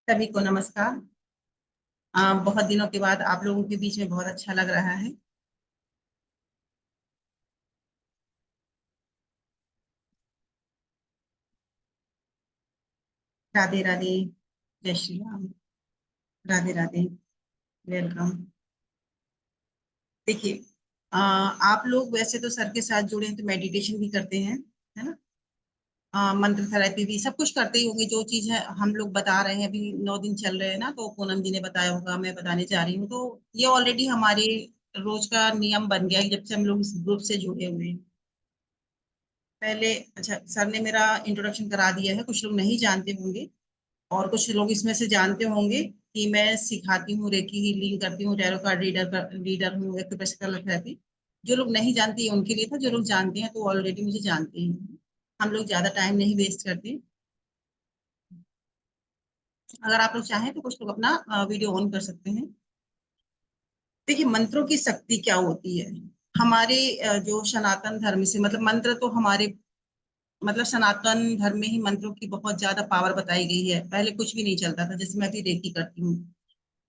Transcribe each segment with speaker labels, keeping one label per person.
Speaker 1: सभी को नमस्कार। बहुत दिनों के बाद आप लोगों के बीच में बहुत अच्छा लग रहा है। राधे राधे। जय श्री राम। राधे राधे। वेलकम। देखिए, आप लोग वैसे तो सर के साथ जुड़े हैं तो मेडिटेशन भी करते हैं, है ना। मंत्र थेरेपी भी सब कुछ करते ही होंगे। जो चीज है हम लोग बता रहे हैं, अभी 9 दिन चल रहे हैं ना, तो पूनम जी ने बताया होगा, मैं बताने जा रही हूँ। तो ये ऑलरेडी हमारे रोज का नियम बन गया है जब से हम लोग इस ग्रुप से जुड़े हुए हैं। पहले अच्छा, सर ने मेरा इंट्रोडक्शन करा दिया है, कुछ लोग नहीं जानते होंगे और कुछ लोग इसमें से जानते होंगे कि मैं सिखाती हूँ, रेकी हीलिंग करती हूँ, टैरो कार्ड रीडर हूँ, एक्यूप्रेशनल थेरेपी। जो लोग नहीं जानते हैं उनके लिए था, जो लोग जानते हैं तो ऑलरेडी मुझे जानते हैं। हम लोग ज्यादा टाइम नहीं वेस्ट करते। अगर आप लोग चाहें तो कुछ लोग अपना वीडियो ऑन कर सकते हैं। देखिए, मंत्रों की शक्ति क्या होती है। हमारे जो सनातन धर्म से मतलब मंत्र तो हमारे मतलब सनातन धर्म में ही मंत्रों की बहुत ज्यादा पावर बताई गई है। पहले कुछ भी नहीं चलता था, जैसे मैं भी रेकी करती हूँ,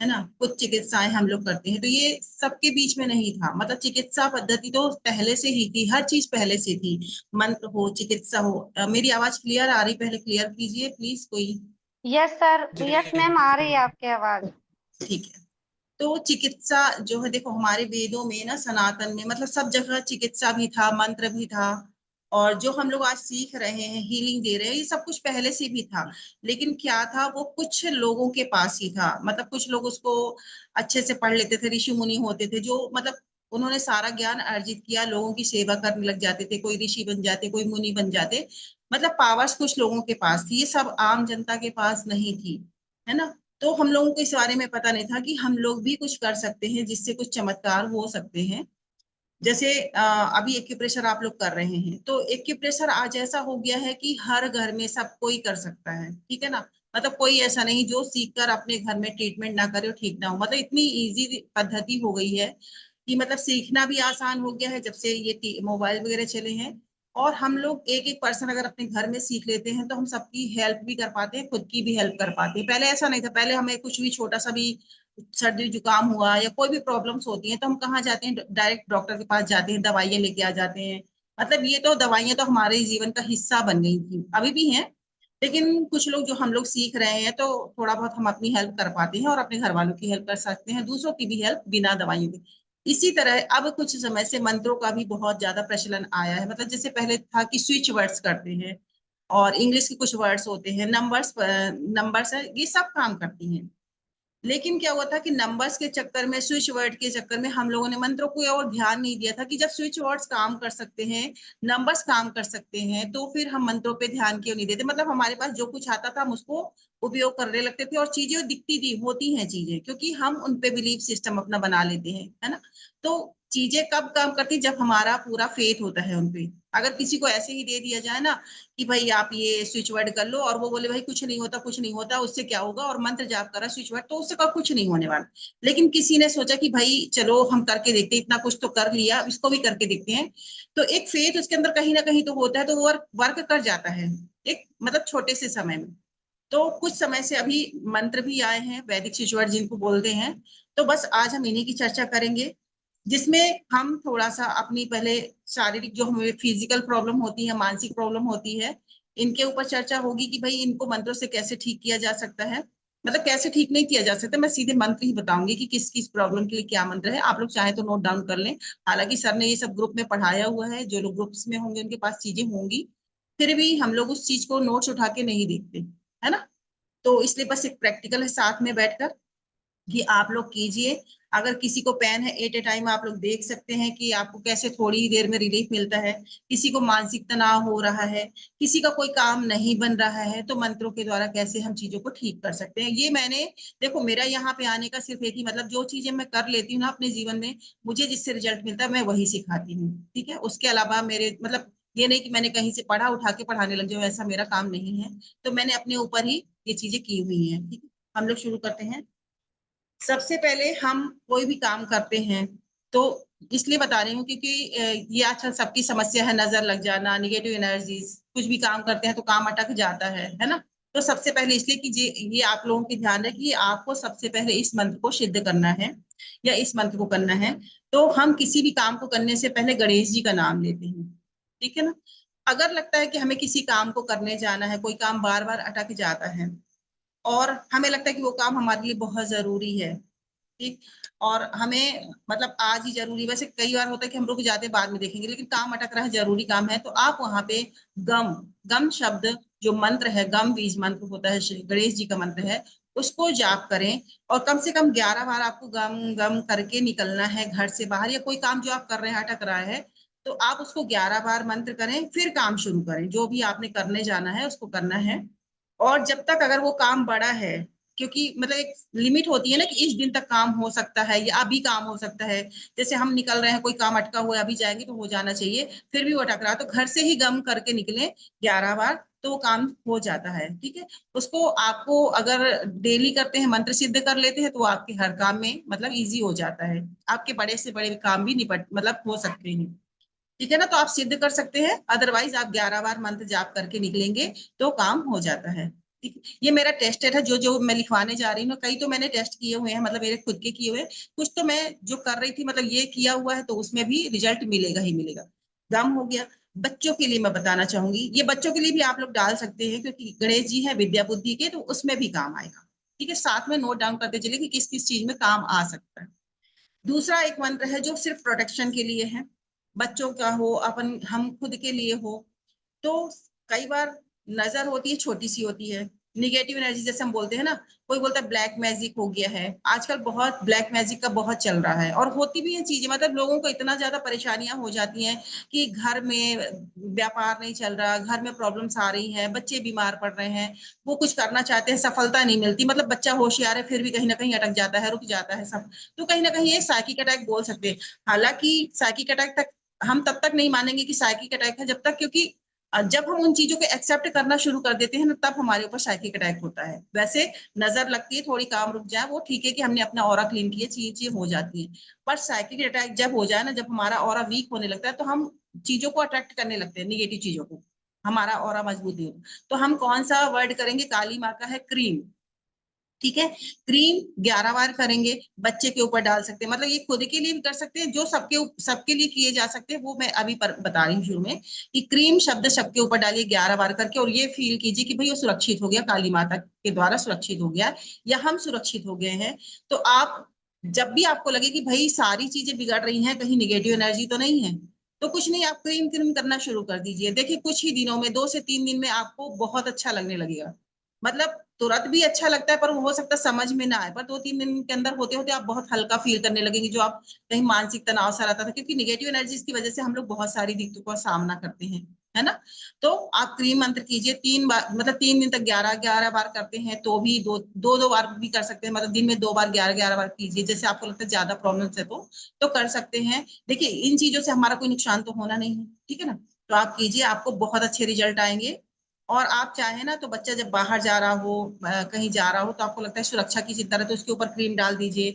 Speaker 1: है ना। कुछ चिकित्साएं हम लोग करते हैं तो ये सबके बीच में नहीं था। मतलब चिकित्सा पद्धति तो पहले से ही थी, हर चीज पहले से थी। मंत्र हो, चिकित्सा हो। मेरी आवाज क्लियर आ रही? पहले क्लियर कीजिए प्लीज कोई।
Speaker 2: Yes sir. यस मैम, आ रही है आपकी आवाज।
Speaker 1: ठीक है। तो चिकित्सा जो है, देखो हमारे वेदों में ना, सनातन में मतलब सब जगह चिकित्सा भी था, मंत्र भी था। और जो हम लोग आज सीख रहे हैं, हीलिंग दे रहे हैं, ये सब कुछ पहले से भी था। लेकिन क्या था, वो कुछ लोगों के पास ही था। मतलब कुछ लोग उसको अच्छे से पढ़ लेते थे, ऋषि मुनि होते थे जो मतलब उन्होंने सारा ज्ञान अर्जित किया, लोगों की सेवा करने लग जाते थे। कोई ऋषि बन जाते, कोई मुनि बन जाते। मतलब पावर्स कुछ लोगों के पास थी, ये सब आम जनता के पास नहीं थी, है ना। तो हम लोगों को इस बारे में पता नहीं था कि हम लोग भी कुछ कर सकते हैं जिससे कुछ चमत्कार हो सकते हैं। जैसे अभी एक्यूप्रेशर आप लोग कर रहे हैं, तो एक्यूप्रेशर आज ऐसा हो गया है कि हर घर में सब कोई कर सकता है, ठीक है ना। मतलब कोई ऐसा नहीं जो सीख कर अपने घर में ट्रीटमेंट ना करे और ठीक ना हो। मतलब इतनी इजी पद्धति हो गई है कि मतलब सीखना भी आसान हो गया है जब से ये मोबाइल वगैरह चले हैं। और हम लोग एक एक पर्सन अगर अपने घर में सीख लेते हैं तो हम सबकी हेल्प भी कर पाते हैं, खुद की भी हेल्प कर पाते हैं। पहले ऐसा नहीं था। पहले हमें कुछ भी छोटा सा भी सर्दी जुकाम हुआ या कोई भी प्रॉब्लम्स होती हैं तो हम कहाँ जाते हैं? डायरेक्ट डॉक्टर के पास जाते हैं, दवाइयाँ लेके आ जाते हैं। मतलब ये तो दवाइयाँ तो हमारे जीवन का हिस्सा बन गई थी, अभी भी हैं। लेकिन कुछ लोग जो हम लोग सीख रहे हैं तो थोड़ा बहुत हम अपनी हेल्प कर पाते हैं और अपने घर वालों की हेल्प कर सकते हैं, दूसरों की भी हेल्प बिना दवाइयों के। इसी तरह अब कुछ समय से मंत्रों का भी बहुत ज्यादा प्रचलन आया है। मतलब जैसे पहले था कि स्विच वर्ड्स करते हैं और इंग्लिश के कुछ वर्ड्स होते हैं, नंबर्स नंबर्स है, ये सब काम करती हैं। लेकिन क्या हुआ था कि नंबर्स के चक्कर में, स्विच वर्ड के चक्कर में हम लोगों ने मंत्रों को और ध्यान नहीं दिया था कि जब स्विच वर्ड्स काम कर सकते हैं, नंबर्स काम कर सकते हैं, तो फिर हम मंत्रों पे ध्यान क्यों नहीं देते। मतलब हमारे पास जो कुछ आता था हम उसको उपयोग करने लगते थे और चीजें दिखती थी, होती हैं चीजें, क्योंकि हम उन पे बिलीफ सिस्टम अपना बना लेते हैं, है ना। तो चीजें कब काम करती? जब हमारा पूरा फेथ होता है उनपे। अगर किसी को ऐसे ही दे दिया जाए ना कि भाई आप ये स्विच वर्ड कर लो और वो बोले भाई कुछ नहीं होता, कुछ नहीं होता, उससे क्या होगा, और मंत्र जाप करा स्विच वर्ड, तो उससे का कुछ नहीं होने वाला। लेकिन किसी ने सोचा कि भाई चलो हम करके देखते हैं, इतना कुछ तो कर लिया, इसको भी करके देखते हैं। तो एक फेथ उसके अंदर कहीं ना कहीं तो होता है, तो वो वर्क वर्क कर जाता है एक मतलब छोटे से समय में। तो कुछ समय से अभी मंत्र भी आए हैं, वैदिक स्विच वर्ड जिनको बोलते हैं। तो बस आज हम इन्हीं की चर्चा करेंगे, जिसमें हम थोड़ा सा अपनी पहले शारीरिक जो हमें फिजिकल प्रॉब्लम होती है, मानसिक प्रॉब्लम होती है, इनके ऊपर चर्चा होगी कि भाई इनको मंत्रों से कैसे ठीक किया जा सकता है। मतलब कैसे ठीक नहीं किया जा सकता, मैं सीधे मंत्र ही बताऊंगी कि किस किस प्रॉब्लम के लिए क्या मंत्र है। आप लोग चाहे तो नोट डाउन कर लें। हालांकि सर ने ये सब ग्रुप में पढ़ाया हुआ है, जो लोग ग्रुप्स में होंगे उनके पास चीजें होंगी, फिर भी हम लोग उस चीज को नोट्स उठा के नहीं देखते, है ना। तो इसलिए बस एक प्रैक्टिकल है साथ में बैठकर कि आप लोग कीजिए। अगर किसी को पेन है, एट ए टाइम आप लोग देख सकते हैं कि आपको कैसे थोड़ी ही देर में रिलीफ मिलता है। किसी को मानसिक तनाव हो रहा है, किसी का कोई काम नहीं बन रहा है, तो मंत्रों के द्वारा कैसे हम चीजों को ठीक कर सकते हैं, ये मैंने देखो मेरा यहाँ पे आने का सिर्फ एक ही मतलब, जो चीजें मैं कर लेती हूँ ना अपने जीवन में, मुझे जिससे रिजल्ट मिलता है मैं वही सिखाती हूँ, ठीक है। उसके अलावा मेरे मतलब ये नहीं कि मैंने कहीं से पढ़ा उठा के पढ़ाने लग जाऊँ, ऐसा मेरा काम नहीं है। तो मैंने अपने ऊपर ही ये चीजें की हुई हैं, ठीक है। हम लोग शुरू करते हैं। सबसे पहले हम कोई भी काम करते हैं तो इसलिए बता रही हूँ क्योंकि ये आजकल सबकी समस्या है, नजर लग जाना, निगेटिव एनर्जीज। कुछ भी काम करते हैं तो काम अटक जाता है ना। तो सबसे पहले इसलिए कि ये आप लोगों की ध्यान रहे कि आपको सबसे पहले इस मंत्र को सिद्ध करना है या इस मंत्र को करना है। तो हम किसी भी काम को करने से पहले गणेश जी का नाम लेते हैं, ठीक है ना। अगर लगता है कि हमें किसी काम को करने जाना है, कोई काम बार बार अटक जाता है और हमें लगता है कि वो काम हमारे लिए बहुत जरूरी है, ठीक, और हमें मतलब आज ही जरूरी, वैसे कई बार होता है कि हम रुक जाते हैं बाद में देखेंगे, लेकिन काम अटक रहा है, जरूरी काम है, तो आप वहां पे गम गम शब्द जो मंत्र है, गम बीज मंत्र होता है, श्री गणेश जी का मंत्र है, उसको जाप करें। और कम से कम 11 बार आपको गम गम करके निकलना है घर से बाहर, या कोई काम जो आप कर रहे हैं अटक रहा है तो आप उसको 11 बार मंत्र करें, फिर काम शुरू करें, जो भी आपने करने जाना है उसको करना है। और जब तक अगर वो काम बड़ा है, क्योंकि मतलब एक लिमिट होती है ना कि इस दिन तक काम हो सकता है या अभी काम हो सकता है, जैसे हम निकल रहे हैं, कोई काम अटका हुआ है, अभी जाएंगे तो हो जाना चाहिए, फिर भी वो अटक रहा है, तो घर से ही गम करके निकले 11 बार, तो वो काम हो जाता है, ठीक है। उसको आपको अगर डेली करते हैं, मंत्र सिद्ध कर लेते हैं, तो आपके हर काम में मतलब इजी हो जाता है, आपके बड़े से बड़े काम भी निपट मतलब हो सकते हैं, ठीक है ना। तो आप सिद्ध कर सकते हैं, अदरवाइज आप 11 बार मंत्र जाप करके निकलेंगे तो काम हो जाता है, ठीक है। ये मेरा टेस्टेड है, जो जो मैं लिखवाने जा रही हूँ, कई तो मैंने टेस्ट किए हुए हैं, मतलब मेरे खुद के किए हुए हैं, कुछ तो मैं जो कर रही थी मतलब ये किया हुआ है, तो उसमें भी रिजल्ट मिलेगा ही मिलेगा। दम हो गया। बच्चों के लिए मैं बताना चाहूंगी, ये बच्चों के लिए भी आप लोग डाल सकते हैं, क्योंकि गणेश जी है विद्या बुद्धि के, तो उसमें भी काम आएगा, ठीक है। साथ में नोट डाउन करते चलिए कि किस किस चीज में काम आ सकता है। दूसरा एक मंत्र है जो सिर्फ प्रोटेक्शन के लिए है, बच्चों का हो, अपन हम खुद के लिए हो। तो कई बार नजर होती है, छोटी सी होती है, निगेटिव एनर्जी जैसे हम बोलते हैं ना, कोई बोलता है ब्लैक मैजिक हो गया है, आजकल बहुत ब्लैक मैजिक का बहुत चल रहा है, और होती भी है चीजें, मतलब लोगों को इतना ज्यादा परेशानियां हो जाती हैं कि घर में व्यापार नहीं चल रहा, घर में प्रॉब्लम्स आ रही हैं, बच्चे बीमार पड़ रहे हैं, वो कुछ करना चाहते हैं, सफलता नहीं मिलती, मतलब बच्चा होशियार है फिर भी कहीं ना कहीं अटक जाता है, रुक जाता है सब। तो कहीं ना कहीं ये साइकिक अटैक बोल सकते हैं। हालांकि साइकिक अटैक तक हम तब तक नहीं मानेंगे कि साइकिक अटैक है, जब तक, क्योंकि जब हम उन चीजों को एक्सेप्ट करना शुरू कर देते हैं ना, तब हमारे ऊपर साइकिक अटैक होता है। वैसे नजर लगती है, थोड़ी काम रुक जाए, वो ठीक है कि हमने अपना ऑरा क्लीन किया, चीजें हो जाती है। पर साइकिक अटैक जब हो जाए ना, जब हमारा ऑरा वीक होने लगता है, तो हम चीजों को अट्रैक्ट करने लगते हैं, निगेटिव चीजों को, हमारा ऑरा मजबूत नहीं होता। तो हम कौन सा वर्ड करेंगे, काली माँ का है क्रीम, ठीक है। क्रीम 11 बार करेंगे, बच्चे के ऊपर डाल सकते हैं, मतलब ये खुद के लिए भी कर सकते हैं, जो सबके लिए किए जा सकते हैं, वो मैं अभी बता रही हूँ शुरू में, कि क्रीम शब्द सबके ऊपर डालिए 11 बार करके, और ये फील कीजिए कि भाई वो सुरक्षित हो गया, काली माता के द्वारा सुरक्षित हो गया, या हम सुरक्षित हो गए हैं। तो आप जब भी आपको लगे कि भाई सारी चीजें बिगड़ रही हैं, कहीं निगेटिव एनर्जी तो नहीं है, तो कुछ नहीं, आप क्रीम क्रीम करना शुरू कर दीजिए। देखिए कुछ ही दिनों में, 2 से 3 दिन में आपको बहुत अच्छा लगने लगेगा। मतलब तुरंत भी अच्छा लगता है, पर वो हो सकता है समझ में ना आए, पर 2-3 दिन के अंदर होते होते आप बहुत हल्का फील करने लगेंगे, जो आप कहीं मानसिक तनाव सा रहता था, क्योंकि निगेटिव एनर्जीज की वजह से हम लोग बहुत सारी दिक्कतों का सामना करते हैं, है ना। तो आप क्रीम मंत्र कीजिए 3 बार, मतलब 3 दिन तक 11-11 बार करते हैं तो भी, दो बार भी कर सकते हैं, मतलब दिन में 2 बार 11-11 बार कीजिए, जैसे आपको लगता है ज्यादा प्रॉब्लम्स है तो कर सकते हैं। देखिए इन चीजों से हमारा कोई नुकसान तो होना नहीं है, ठीक है ना। तो आप कीजिए, आपको बहुत अच्छे रिजल्ट आएंगे। और आप चाहे ना तो बच्चा जब बाहर जा रहा हो, कहीं जा रहा हो, तो आपको लगता है सुरक्षा की चिंता है, तो उसके ऊपर क्रीम डाल दीजिए।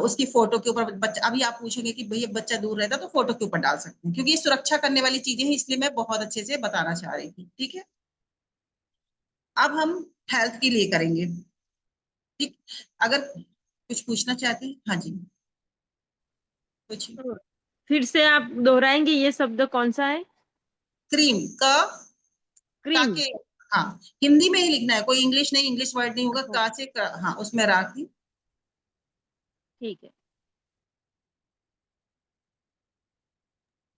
Speaker 1: उसकी फोटो के ऊपर बच्चा, अभी आप पूछेंगे कि भैया बच्चा दूर रहता तो फोटो के ऊपर डाल सकते हैं, क्योंकि ये सुरक्षा करने वाली चीजें हैं, इसलिए मैं बहुत अच्छे से बताना चाह रही थी, ठीक है। अब हम हेल्थ के लिए करेंगे, ठीक। अगर कुछ पूछना चाहते हैं, हाँ जी, कुछ।
Speaker 3: तो फिर से आप दोहराएंगे, ये शब्द कौन सा है?
Speaker 1: क्रीम का
Speaker 3: क्रीम।
Speaker 1: के, हाँ, हिंदी में ही लिखना है, कोई इंग्लिश नहीं, इंग्लिश वर्ड नहीं होगा,
Speaker 3: अच्छा,
Speaker 1: का से हाँ, उसमें राखी।
Speaker 3: ठीक है।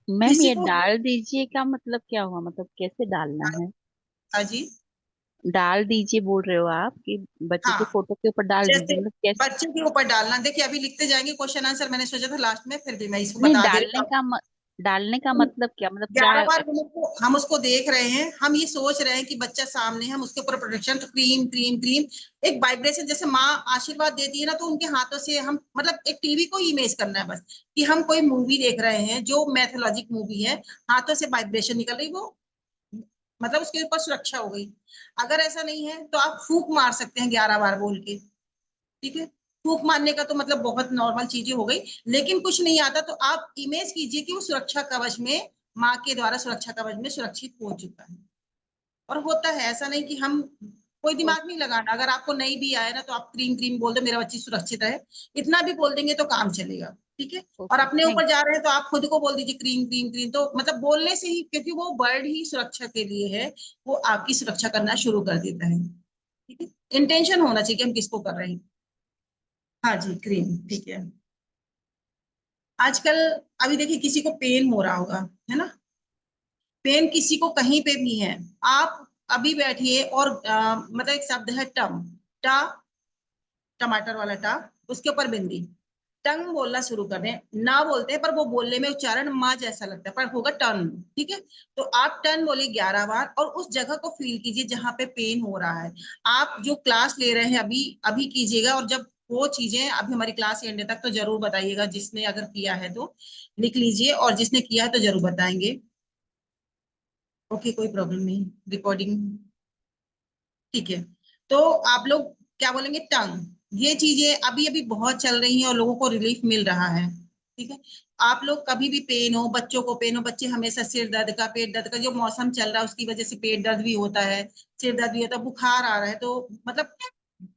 Speaker 4: मैम
Speaker 1: किसी
Speaker 4: ये
Speaker 1: को,
Speaker 4: डाल दीजिए का मतलब क्या हुआ, मतलब कैसे डालना है?
Speaker 1: हाँ जी,
Speaker 4: डाल दीजिए बोल रहे हो आप कि बच्चे के
Speaker 1: हाँ,
Speaker 4: फोटो के ऊपर डाल
Speaker 1: जैसे
Speaker 4: दीजिए, मतलब कैसे?
Speaker 1: बच्चे के ऊपर डालना, देखिए अभी लिखते जाएंगे क्वेश्चन आंसर, मैंने सोचा था लास्ट में, फिर भी मैं इसको
Speaker 4: नहीं,
Speaker 1: बता दे रही हूँ।
Speaker 4: डालने का मतलब क्या, मतलब क्या?
Speaker 1: 11 बार हम उसको देख रहे हैं, हम ये सोच रहे हैं कि बच्चा सामने है, हम उसके ऊपर प्रोटेक्शन, तो क्रीम क्रीम क्रीम, एक वाइब्रेशन, जैसे माँ आशीर्वाद देती है ना, तो उनके हाथों से हम, मतलब एक टीवी को इमेज करना है बस, कि हम कोई मूवी देख रहे हैं जो मैथोलॉजिक मूवी है, हाथों से वाइब्रेशन निकल रही, वो मतलब उसके ऊपर सुरक्षा हो गई। अगर ऐसा नहीं है तो आप फूंक मार सकते हैं 11 बार बोल के, ठीक है। फूंक मारने का तो मतलब बहुत नॉर्मल चीजें हो गई, लेकिन कुछ नहीं आता तो आप इमेज कीजिए कि वो सुरक्षा कवच में, माँ के द्वारा सुरक्षा कवच में सुरक्षित हो चुका है। और होता है, ऐसा नहीं कि हम, कोई दिमाग नहीं लगाना। अगर आपको नहीं भी आए ना तो आप क्रीम क्रीम बोल दो, मेरा बच्ची सुरक्षित रहे, इतना भी बोल देंगे तो काम चलेगा। ठीक है। और अपने
Speaker 4: थैंक
Speaker 1: ऊपर जा रहे हैं तो आप खुद को बोल दीजिए क्रीम क्रीम क्रीम, तो मतलब बोलने से ही, क्योंकि वो वर्ड ही सुरक्षा के लिए है, वो आपकी सुरक्षा करना शुरू कर देता है। ठीक है। इंटेंशन होना चाहिए कि हम किसको कर रहे हैं। हाँ जी, क्रीम, ठीक है। आजकल अभी देखिए किसी को पेन हो रहा होगा, है ना, पेन किसी को कहीं पे भी है, आप अभी बैठिए और मतलब एक शब्द है टम, टा, टमाटर वाला टा, उसके ऊपर बिंदी, टंग बोलना शुरू कर दें। ना बोलते हैं पर वो बोलने में उच्चारण माँ जैसा लगता है, पर होगा टन। ठीक है। तो आप टन बोलिए 11 बार और उस जगह को फील कीजिए जहां पे पेन हो रहा है। आप जो क्लास ले रहे हैं अभी अभी कीजिएगा, और जब वो चीजें अभी हमारी क्लास एंड तक तो जरूर बताइएगा, जिसने अगर किया है तो लिख लीजिए, और जिसने किया है तो जरूर बताएंगे। ओके, कोई प्रॉब्लम नहीं, रिकॉर्डिंग, ठीक है। तो आप लोग क्या बोलेंगे, टंग। ये चीजें अभी अभी बहुत चल रही हैं और लोगों को रिलीफ मिल रहा है। ठीक है। आप लोग कभी भी पेन हो, बच्चों को पेन हो, बच्चे हमेशा सिर दर्द का, पेट दर्द का, जो मौसम चल रहा है उसकी वजह से पेट दर्द भी होता है, सिर दर्द भी होता है, बुखार आ रहा है, तो मतलब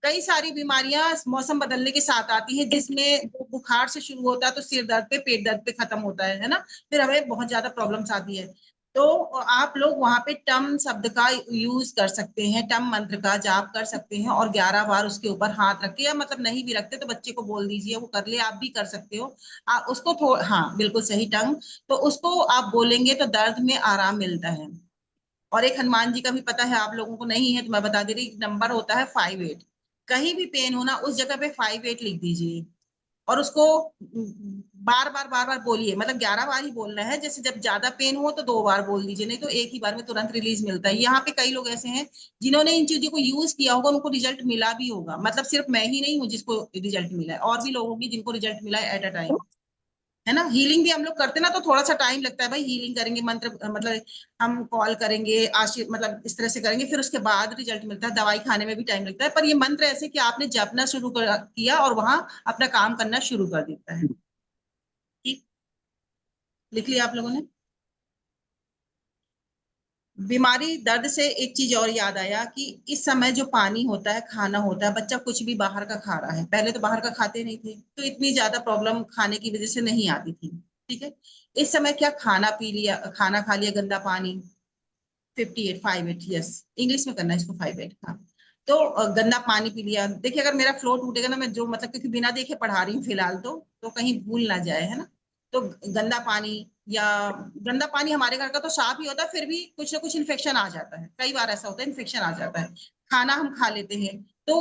Speaker 1: कई सारी बीमारियां मौसम बदलने के साथ आती हैं, जिसमें वो बुखार से शुरू होता है तो सिर दर्द पे, पेट दर्द पे खत्म होता है ना, फिर हमें बहुत ज्यादा प्रॉब्लम्स आती है। तो आप लोग वहां पे टम शब्द का यूज कर सकते हैं, टम मंत्र का जाप कर सकते हैं, और 11 बार उसके ऊपर हाथ रख के, या मतलब नहीं भी रखते तो बच्चे को बोल दीजिए वो कर ले, आप भी कर सकते हो। उसको थोड़ा, हाँ बिल्कुल सही, टंग, तो उसको आप बोलेंगे तो दर्द में आराम मिलता है। और एक हनुमान जी का भी पता है आप लोगों को, नहीं है तो मैं बता दे रही, नंबर होता है 58। कहीं भी पेन हो ना उस जगह पे 58 लिख दीजिए, और उसको बार बार बार बार बोलिए, मतलब 11 बार ही बोलना है। जैसे जब ज्यादा पेन हो तो 2 बार बोल दीजिए, नहीं तो एक ही बार में तुरंत रिलीज मिलता है। यहाँ पे कई लोग ऐसे हैं जिन्होंने इन चीजों को यूज किया होगा, उनको रिजल्ट मिला भी होगा, मतलब सिर्फ मैं ही नहीं हूँ जिसको रिजल्ट मिला है, और भी लोग होंगे जिनको रिजल्ट मिला है एट अ टाइम, है ना। हीलिंग भी हम लोग करते ना तो थोड़ा सा टाइम लगता है भाई, हीलिंग करेंगे, मंत्र मतलब हम कॉल करेंगे, आशीर् मतलब इस तरह से करेंगे, फिर उसके बाद रिजल्ट मिलता है, दवाई खाने में भी टाइम लगता है, पर ये मंत्र ऐसे कि आपने जपना शुरू किया और वहां अपना काम करना शुरू कर देता है। ठीक, लिख लिया आप लोगों ने। बीमारी दर्द से एक चीज और याद आया कि इस समय जो पानी होता है, खाना होता है, बच्चा कुछ भी बाहर का खा रहा है, पहले तो बाहर का खाते नहीं थे तो इतनी ज्यादा प्रॉब्लम खाने की वजह से नहीं आती थी। ठीक है। इस समय क्या खाना पी लिया, खाना खा लिया, गंदा पानी, 58, 58, यस, इंग्लिश में करना है इसको, 58, हाँ। तो गंदा पानी पी लिया, देखिए अगर मेरा फ्लो टूटेगा ना, मैं जो मतलब क्योंकि बिना देखे पढ़ा रही हूँ फिलहाल, तो कहीं भूल ना जाए, है ना। तो गंदा पानी, या गंदा पानी हमारे घर का तो साफ ही होता है, फिर भी कुछ ना कुछ इन्फेक्शन आ जाता है, कई बार ऐसा होता है इन्फेक्शन आ जाता है। खाना हम खा लेते हैं तो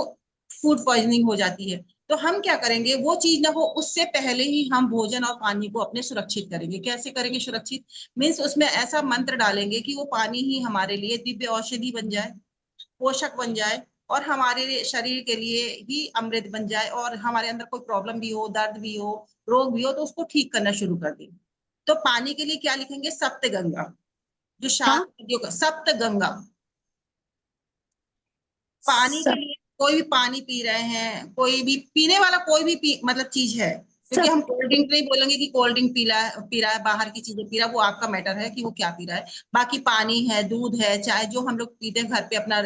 Speaker 1: फूड पॉइजनिंग हो जाती है। तो हम क्या करेंगे, वो चीज ना हो उससे पहले ही हम भोजन और पानी को अपने सुरक्षित करेंगे। कैसे करेंगे सुरक्षित, मीन्स उसमें ऐसा मंत्र डालेंगे कि वो पानी ही हमारे लिए दिव्य औषधि बन जाए, पोषक बन जाए, और हमारे शरीर के लिए ही अमृत बन जाए, और हमारे अंदर कोई प्रॉब्लम भी हो, दर्द भी हो, रोग भी हो, तो उसको ठीक करना शुरू कर दें। तो पानी के लिए क्या लिखेंगे, सप्त गंगा, जो
Speaker 5: क्या?
Speaker 1: 7 नदियों का, सप्त गंगा। पानी के
Speaker 5: सब
Speaker 1: लिए कोई भी पानी पी रहे हैं, कोई भी पीने वाला कोई भी मतलब चीज है, क्योंकि
Speaker 5: सब
Speaker 1: हम कोल्ड ड्रिंक नहीं बोलेंगे कि कोल्ड ड्रिंक पी रहा है, बाहर की चीजें पी रहा है, वो आपका मैटर है कि वो क्या पी रहा है। बाकी पानी है, दूध है, चाय, जो हम लोग पीते हैं घर पे अपना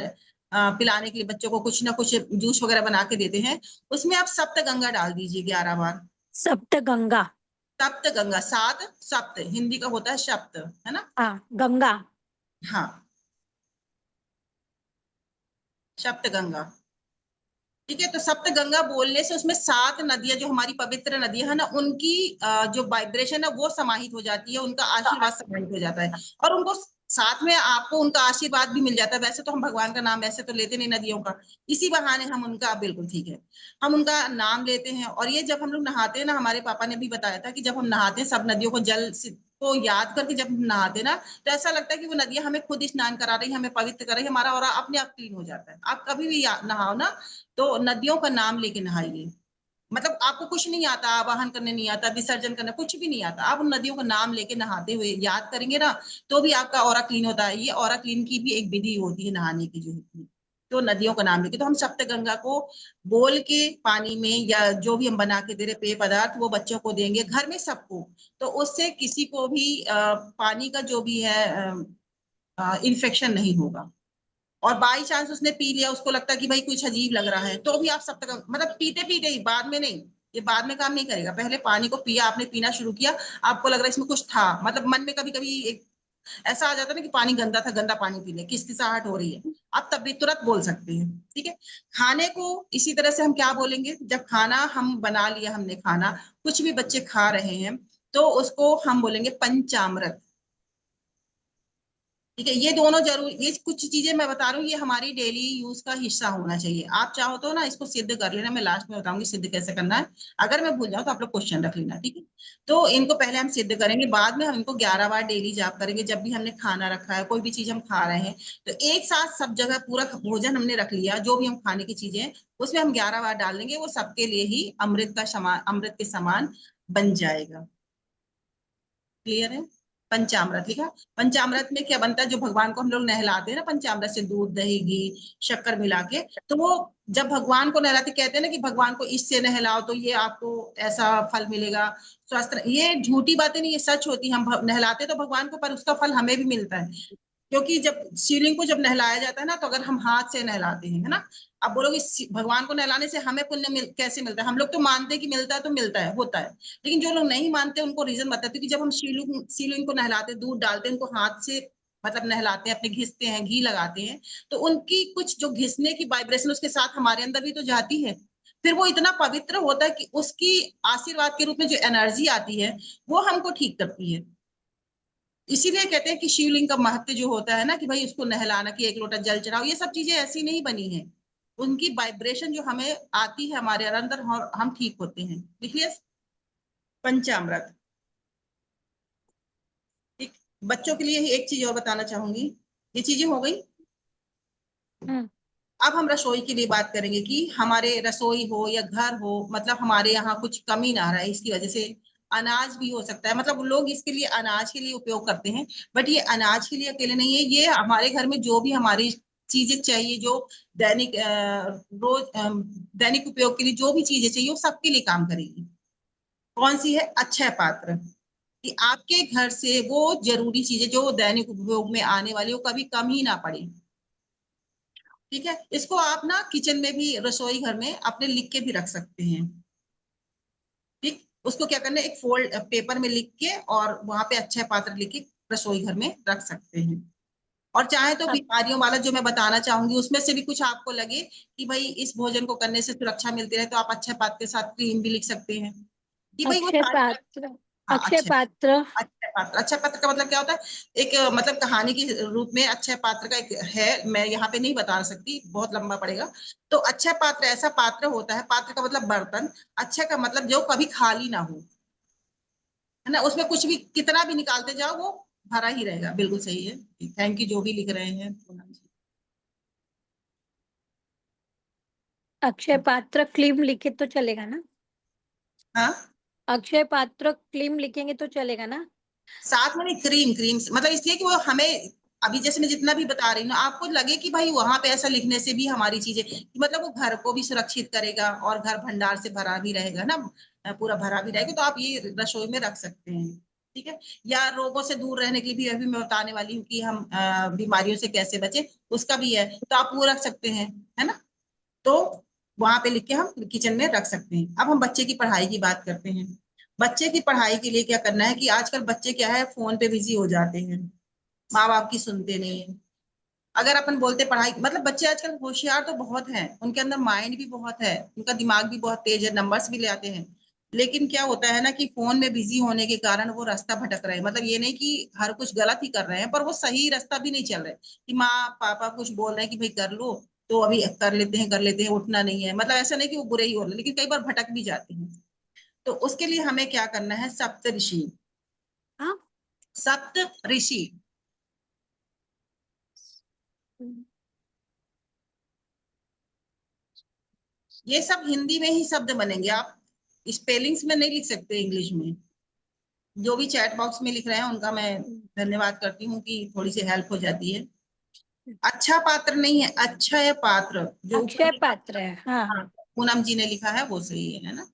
Speaker 1: पिलाने के लिए, बच्चों को कुछ ना कुछ जूस वगैरह बना के देते हैं, उसमें आप सप्त गंगा डाल दीजिए 11 बार।
Speaker 5: सप्त गंगा।
Speaker 1: सप्त गंगा, 7 सप्त हिंदी का होता है शब्द, है ना।
Speaker 5: हाँ, गंगा।
Speaker 1: हाँ, सप्त गंगा। ठीक है। तो सप्त गंगा बोलने से उसमें 7 नदियां, जो हमारी पवित्र नदियां है ना, उनकी जो वाइब्रेशन है वो समाहित हो जाती है, उनका आशीर्वाद समाहित हो जाता है, और उनको साथ में आपको उनका आशीर्वाद भी मिल जाता है। वैसे तो हम भगवान का नाम ऐसे तो लेते नहीं नदियों का, इसी बहाने हम उनका, बिल्कुल ठीक है, हम उनका नाम लेते हैं। और ये जब हम लोग नहाते हैं ना, हमारे पापा ने भी बताया था कि जब हम नहाते हैं सब नदियों को जल को याद करके जब हम नहाते हैं ना, तो ऐसा लगता है कि वो नदियां हमें खुद स्नान करा रही है, हमें पवित्र कर रही है, हमारा और अपने आप क्लीन हो जाता है। आप कभी भी नहाओ ना तो नदियों का नाम लेके नहाइए, मतलब आपको कुछ नहीं आता, आवाहन करने नहीं आता, विसर्जन करना कुछ भी नहीं आता, आप उन नदियों का नाम लेके नहाते हुए याद करेंगे ना, तो भी आपका ऑरा क्लीन होता है। ये ऑरा क्लीन की भी एक विधि होती है नहाने की जो होती है। तो नदियों का नाम लेके, तो हम सप्तगंगा को बोल के पानी में, या जो भी हम बना के दे रहे पेय पदार्थ, वो बच्चों को देंगे, घर में सबको, तो उससे किसी को भी पानी का जो भी है इन्फेक्शन नहीं होगा। और बाई चांस उसने पी लिया, उसको लगता है कि भाई कुछ अजीब लग रहा है, तो भी आप सब तक मतलब पीते पीते ही, बाद में नहीं, ये बाद में काम नहीं करेगा। पहले पानी को पिया आपने, पीना शुरू किया, आपको लग रहा है इसमें कुछ था, मतलब मन में कभी कभी एक ऐसा आ जाता है ना कि पानी गंदा था, गंदा पानी पी ले, किसकिसाहट हो रही है, आप तब भी तुरंत बोल सकते हैं। ठीक है। खाने को इसी तरह से हम क्या बोलेंगे, जब खाना हम बना लिया, हमने खाना, कुछ भी बच्चे खा रहे हैं, तो उसको हम बोलेंगे पंचामृत। ठीक है। ये दोनों जरूर, ये कुछ चीजें मैं बता रहा हूँ, ये हमारी डेली यूज का हिस्सा होना चाहिए। आप चाहो तो ना इसको सिद्ध कर लेना, मैं लास्ट में बताऊंगी सिद्ध कैसे करना है, अगर मैं भूल जाऊँ तो आप लोग क्वेश्चन रख लेना। ठीक है। तो इनको पहले हम सिद्ध करेंगे, बाद में हम इनको 11 बार डेली जाप करेंगे। जब भी हमने खाना रखा है, कोई भी चीज हम खा रहे हैं, तो एक साथ सब जगह पूरा भोजन हमने रख लिया, जो भी हम खाने की चीजें हैं उसमें हम 11 बार डाल देंगे, वो सबके लिए ही अमृत का समान, अमृत के समान बन जाएगा। क्लियर है। पंचामृत लिखा। पंचामृत में क्या बनता है, जो भगवान को हम लोग नहलाते हैं ना, पंचामृत से दूध दही घी शक्कर मिला के, तो वो जब भगवान को नहलाते, कहते हैं ना कि भगवान को इससे नहलाओ तो ये आपको ऐसा फल मिलेगा, स्वस्थ ये झूठी बातें नहीं, ये सच होती है। हम नहलाते तो भगवान को, पर उसका फल हमें भी मिलता है। क्योंकि जब शिवलिंग को जब नहलाया जाता है ना, तो अगर हम हाथ से नहलाते हैं, है ना, अब बोलोगे भगवान को नहलाने से हमें पुण्य कैसे मिलता है, हम लोग तो मानते हैं कि मिलता है, तो मिलता है, होता है। लेकिन जो लोग नहीं मानते उनको रीजन बताते, कि जब हम शिवलिंग को नहलाते, दूध डालते हैं, उनको हाथ से मतलब नहलाते हैं, अपने घिसते हैं, घी लगाते हैं, तो उनकी कुछ जो घिसने की वाइब्रेशन उसके साथ हमारे अंदर भी तो जाती है। फिर वो इतना पवित्र होता है कि उसकी आशीर्वाद के रूप में जो एनर्जी आती है, वो हमको ठीक करती है। इसीलिए कहते हैं कि शिवलिंग का महत्व जो होता है ना, कि भाई उसको नहलाना, कि एक लोटा जल चढ़ाओ, ये सब चीजें ऐसी नहीं बनी है। उनकी वाइब्रेशन जो हमें आती है हमारे अंदर, हम ठीक होते हैं। देखिए, पंचामृत। ठीक। बच्चों के लिए ही एक चीज और बताना चाहूंगी, ये चीजें हो गई।
Speaker 5: हम्म।
Speaker 1: अब हम रसोई के लिए बात करेंगे, कि हमारे रसोई हो या घर हो, मतलब हमारे यहाँ कुछ कमी ना रहे, इसकी वजह से अनाज भी हो सकता है, मतलब लोग इसके लिए अनाज के लिए उपयोग करते हैं, बट ये अनाज के लिए अकेले नहीं है, ये हमारे घर में जो भी हमारी चीजें चाहिए, जो दैनिक रोज दैनिक उपयोग के लिए जो भी चीजें चाहिए, वो सबके लिए काम करेगी। कौन सी है, अक्षय पात्र। कि आपके घर से वो जरूरी चीजें जो दैनिक उपयोग में आने वाली, वो कभी कम ही ना पड़े। ठीक है। इसको आप ना किचन में भी, रसोई घर में अपने लिख के भी रख सकते हैं। ठीक। उसको क्या करना है, एक फोल्ड पेपर में लिख के, और वहां पे अक्षय पात्र लिख के रसोई घर में रख सकते हैं। और चाहे तो
Speaker 5: अब
Speaker 1: बीमारियों वाला जो मैं बताना चाहूंगी, उसमें से भी कुछ आपको लगे कि भाई इस भोजन को करने से सुरक्षा मिलती रहे, तो आप अक्षय पात्र के साथ क्रीम भी लिख सकते हैं, कि भाई वो
Speaker 5: अक्षय
Speaker 1: सारे।
Speaker 5: पात्र,
Speaker 1: हाँ,
Speaker 5: अक्षय
Speaker 1: अक्षय
Speaker 5: पात्र।
Speaker 1: अक्षय पात्र। अक्षय पात्र का मतलब क्या होता है, एक मतलब कहानी के रूप में अक्षय पात्र का एक है, मैं यहाँ पे नहीं बता सकती, बहुत लंबा पड़ेगा। तो अक्षय पात्र ऐसा पात्र होता है, पात्र का मतलब बर्तन, अक्षय का मतलब जो कभी खाली ना हो, है ना, उसमें कुछ भी कितना भी निकालते जाओ वो भरा ही रहेगा। बिल्कुल सही है। थैंक यू जो भी लिख रहे हैं पूनम जी।
Speaker 5: अक्षय पात्र क्लीम लिखे तो चलेगा ना?
Speaker 1: हाँ,
Speaker 5: अक्षय पात्र क्लीम लिखेंगे तो चलेगा ना?
Speaker 1: साथ में नहीं, क्रीम क्रीम मतलब इसलिए कि वो हमें, अभी जैसे मैं जितना भी बता रही हूँ, आपको लगे कि भाई वहां पे ऐसा लिखने से भी हमारी चीजें, कि मतलब वो घर को भी सुरक्षित करेगा, और घर भंडार से भरा भी रहेगा ना, पूरा भरा भी रहेगा, तो आप ये रसोई में रख सकते हैं। ठीक है। या रोगों से दूर रहने के लिए भी अभी मैं बताने वाली हूँ, कि हम बीमारियों से कैसे बचे, उसका भी है, तो आप वो रख सकते हैं, है ना। तो वहां पे लिख के हम किचन में रख सकते हैं। अब हम बच्चे की पढ़ाई की बात करते हैं। बच्चे की पढ़ाई के लिए क्या करना है, कि आजकल बच्चे क्या है, फोन पे बिजी हो जाते हैं, माँ बाप की सुनते नहीं है। अगर अपन बोलते पढ़ाई, मतलब बच्चे आजकल होशियार तो बहुत हैं, उनके अंदर माइंड भी बहुत है, उनका दिमाग भी बहुत तेज है, नंबर्स भी ले आते हैं। लेकिन क्या होता है ना, कि फोन में बिजी होने के कारण वो रास्ता भटक रहे हैं। मतलब ये नहीं कि हर कुछ गलत ही कर रहे हैं, पर वो सही रास्ता भी नहीं चल रहे, कि माँ पापा कुछ बोल रहे हैं कि भाई कर लो, तो अभी कर लेते हैं, उठना नहीं है, मतलब ऐसा नहीं कि वो बुरे ही हो रहे, लेकिन कई बार भटक भी जाते हैं। तो उसके लिए हमें क्या करना है, सप्त ऋषि।
Speaker 5: हाँ।
Speaker 1: सप्त ऋषि, ये सब हिंदी में ही शब्द बनेंगे, आप स्पेलिंग्स में नहीं लिख सकते इंग्लिश में। जो भी चैट बॉक्स में लिख रहे हैं उनका मैं धन्यवाद करती हूँ, कि थोड़ी सी हेल्प हो जाती है। अच्छा पात्र नहीं है, अक्षय पात्र, जो ऊपर
Speaker 5: अक्षय
Speaker 1: लिखा।
Speaker 5: पात्र है, हाँ।
Speaker 1: हाँ, पूनम जी ने लिखा है वो सही है ना।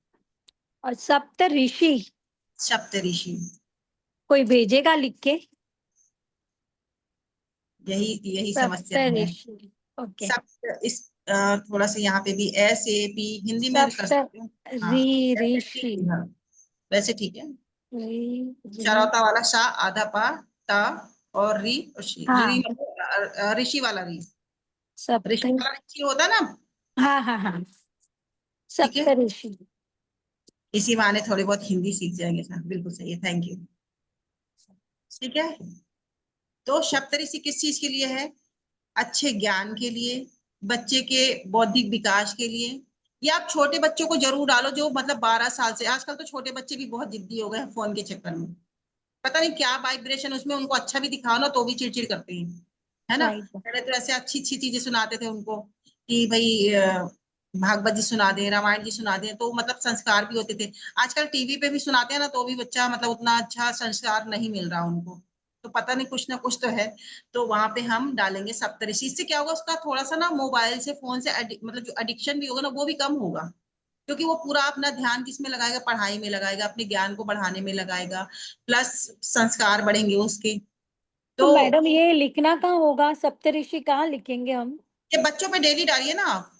Speaker 5: और सप्त ऋषि,
Speaker 1: सप्त ऋषि,
Speaker 5: कोई भेजेगा लिख के?
Speaker 1: यही यही
Speaker 5: सप्त
Speaker 1: समस्या है।
Speaker 5: ऋषि। ओके।
Speaker 1: सब इस थोड़ा सा यहाँ पे भी SAP हिंदी में कर सकते हो। हाँ वैसे ठीक
Speaker 5: ऋषि।
Speaker 1: है, हाँ, वैसे ठीक है।
Speaker 5: री
Speaker 1: चरौता वाला शा, आधा पा, ता और री और शी। री
Speaker 5: हाँ
Speaker 1: मतलब ऋषि वाला री।
Speaker 5: सप्त।
Speaker 1: ऋषि वाला ऋषि होता है ना।
Speaker 5: हाँ हाँ हाँ
Speaker 1: ठीक है,
Speaker 5: सप्तऋषि।
Speaker 1: इसी बहाने थोड़ी बहुत हिंदी सीख जाएंगे सर, बिल्कुल सही है, थैंक यू। ठीक है, तो सप्तऋषि किस चीज के लिए है? अच्छे ज्ञान के लिए, बच्चे के बौद्धिक विकास के लिए। या आप छोटे बच्चों को जरूर डालो, जो मतलब 12 साल से, आजकल तो छोटे बच्चे भी बहुत जिद्दी हो गए हैं फोन के चक्कर में। पता नहीं क्या वाइब्रेशन उसमें, उनको अच्छा भी दिखाओ ना तो भी चिड़चिड़ करते हैं, है ना।
Speaker 5: राइट।
Speaker 1: पहले तो ऐसे अच्छी अच्छी चीजें सुनाते थे उनको कि भाई भागवत जी सुना दें, रामायण जी सुना दें, तो मतलब संस्कार भी होते थे। आजकल टीवी पे भी सुनाते हैं ना, तो भी बच्चा मतलब उतना अच्छा संस्कार नहीं मिल रहा उनको। तो पता नहीं कुछ ना कुछ तो है। तो वहां पे हम डालेंगे सप्तऋषि। इससे क्या होगा, उसका थोड़ा सा ना मोबाइल से, फोन से मतलब जो एडिक्शन भी होगा ना, वो भी कम होगा। क्योंकि वो पूरा अपना ध्यान किसमें लगाएगा? पढ़ाई में लगाएगा, अपने ज्ञान को बढ़ाने में लगाएगा, प्लस संस्कार बढ़ेंगे उसके।
Speaker 5: तो
Speaker 1: तो
Speaker 5: मैडम ये लिखना कहाँ होगा? सप्तऋषि कहाँ लिखेंगे हम?
Speaker 1: ये बच्चों पे डेली डालिए ना आप।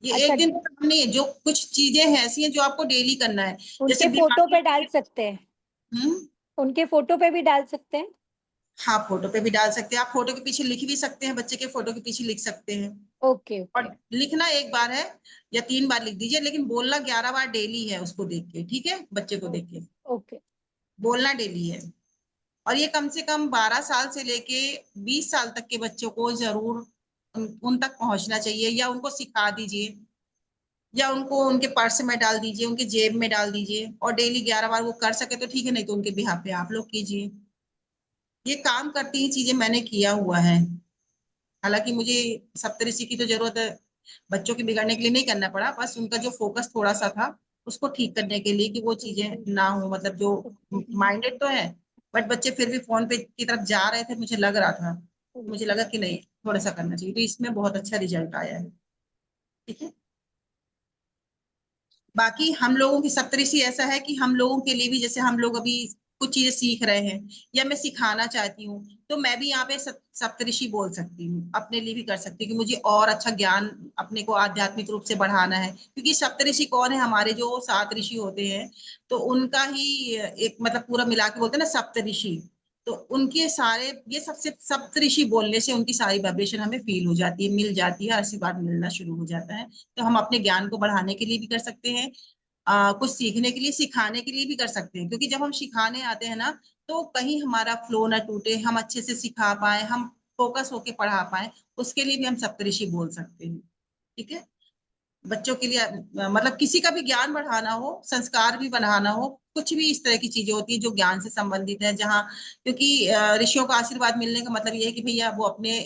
Speaker 1: ये
Speaker 5: अच्छा,
Speaker 1: एक दिन का काम नहीं है, जो कुछ चीजें हैं ऐसी हैं जो आपको डेली करना है। जैसे
Speaker 5: उनके फोटो
Speaker 1: बीमारी
Speaker 5: पे
Speaker 1: होती
Speaker 5: डाल
Speaker 1: है।
Speaker 5: सकते हैं?
Speaker 1: हम्म।
Speaker 5: उनके फोटो पे भी डाल सकते हैं?
Speaker 1: हाँ, फोटो पे भी डाल सकते हैं आप, फोटो के पीछे लिख भी सकते हैं, बच्चे के फोटो के पीछे लिख सकते हैं।
Speaker 5: Okay okay.
Speaker 1: और लिखना एक बार है या 3 बार लिख दीजिए, लेकिन बोलना 11 बार डेली है उसको देख के, ठीक है, बच्चे को देख के
Speaker 5: ओके।
Speaker 1: बोलना डेली है। और ये कम से कम 12 साल से लेके 20 साल तक के बच्चों को जरूर उन तक पहुंचना चाहिए, या उनको सिखा दीजिए, या उनको उनके पर्स में डाल दीजिए, उनके जेब में डाल दीजिए, और डेली 11 बार वो कर सके तो ठीक है, नहीं तो उनके बिहाफ पे आप लोग कीजिए। ये काम करती ही चीजें मैंने किया हुआ है। हालांकि मुझे सप्तऋषि की तो जरूरत है, बच्चों के बिगड़ने के लिए नहीं करना पड़ा, बस उनका जो फोकस थोड़ा सा था उसको ठीक करने के लिए, कि वो चीजें ना हो, मतलब जो माइंडेड तो है बट बच्चे फिर भी फोन पे की तरफ जा रहे थे, मुझे लग रहा था, मुझे लगा कि नहीं, थोड़ा सा करना चाहिए, तो इसमें बहुत अच्छा रिजल्ट आया है। ठीक है, बाकी हम लोगों की सप्तऋषि ऐसा है कि हम लोगों के लिए भी, जैसे हम लोग अभी कुछ चीजें सीख रहे हैं या मैं सिखाना चाहती हूँ, तो मैं भी यहाँ पे सप्तऋषि बोल सकती हूँ, अपने लिए भी कर सकती हूँ कि मुझे और अच्छा ज्ञान अपने को आध्यात्मिक रूप से बढ़ाना है। क्योंकि सप्तऋषि कौन है? हमारे जो 7 ऋषि होते हैं, तो उनका ही एक मतलब पूरा मिला के बोलते हैं ना सप्तऋषि। तो उनके सारे ये सबसे सप्तऋषि बोलने से उनकी सारी वाइब्रेशन हमें फील हो जाती है, मिल जाती है, आशीर्वाद मिलना शुरू हो जाता है। तो हम अपने ज्ञान को बढ़ाने के लिए भी कर सकते हैं, कुछ सीखने के लिए, सिखाने के लिए भी कर सकते हैं। क्योंकि जब हम सिखाने आते हैं ना, तो कहीं हमारा फ्लो ना टूटे, हम अच्छे से सिखा पाए, हम फोकस होके पढ़ा पाए, उसके लिए भी हम सप्तऋषि बोल सकते हैं। ठीक है, बच्चों के लिए मतलब किसी का भी ज्ञान बढ़ाना हो, संस्कार भी बढ़ाना हो, कुछ भी इस तरह की चीजें होती है जो ज्ञान से संबंधित है, जहाँ क्योंकि ऋषियों का आशीर्वाद मिलने का मतलब ये है कि भैया वो अपने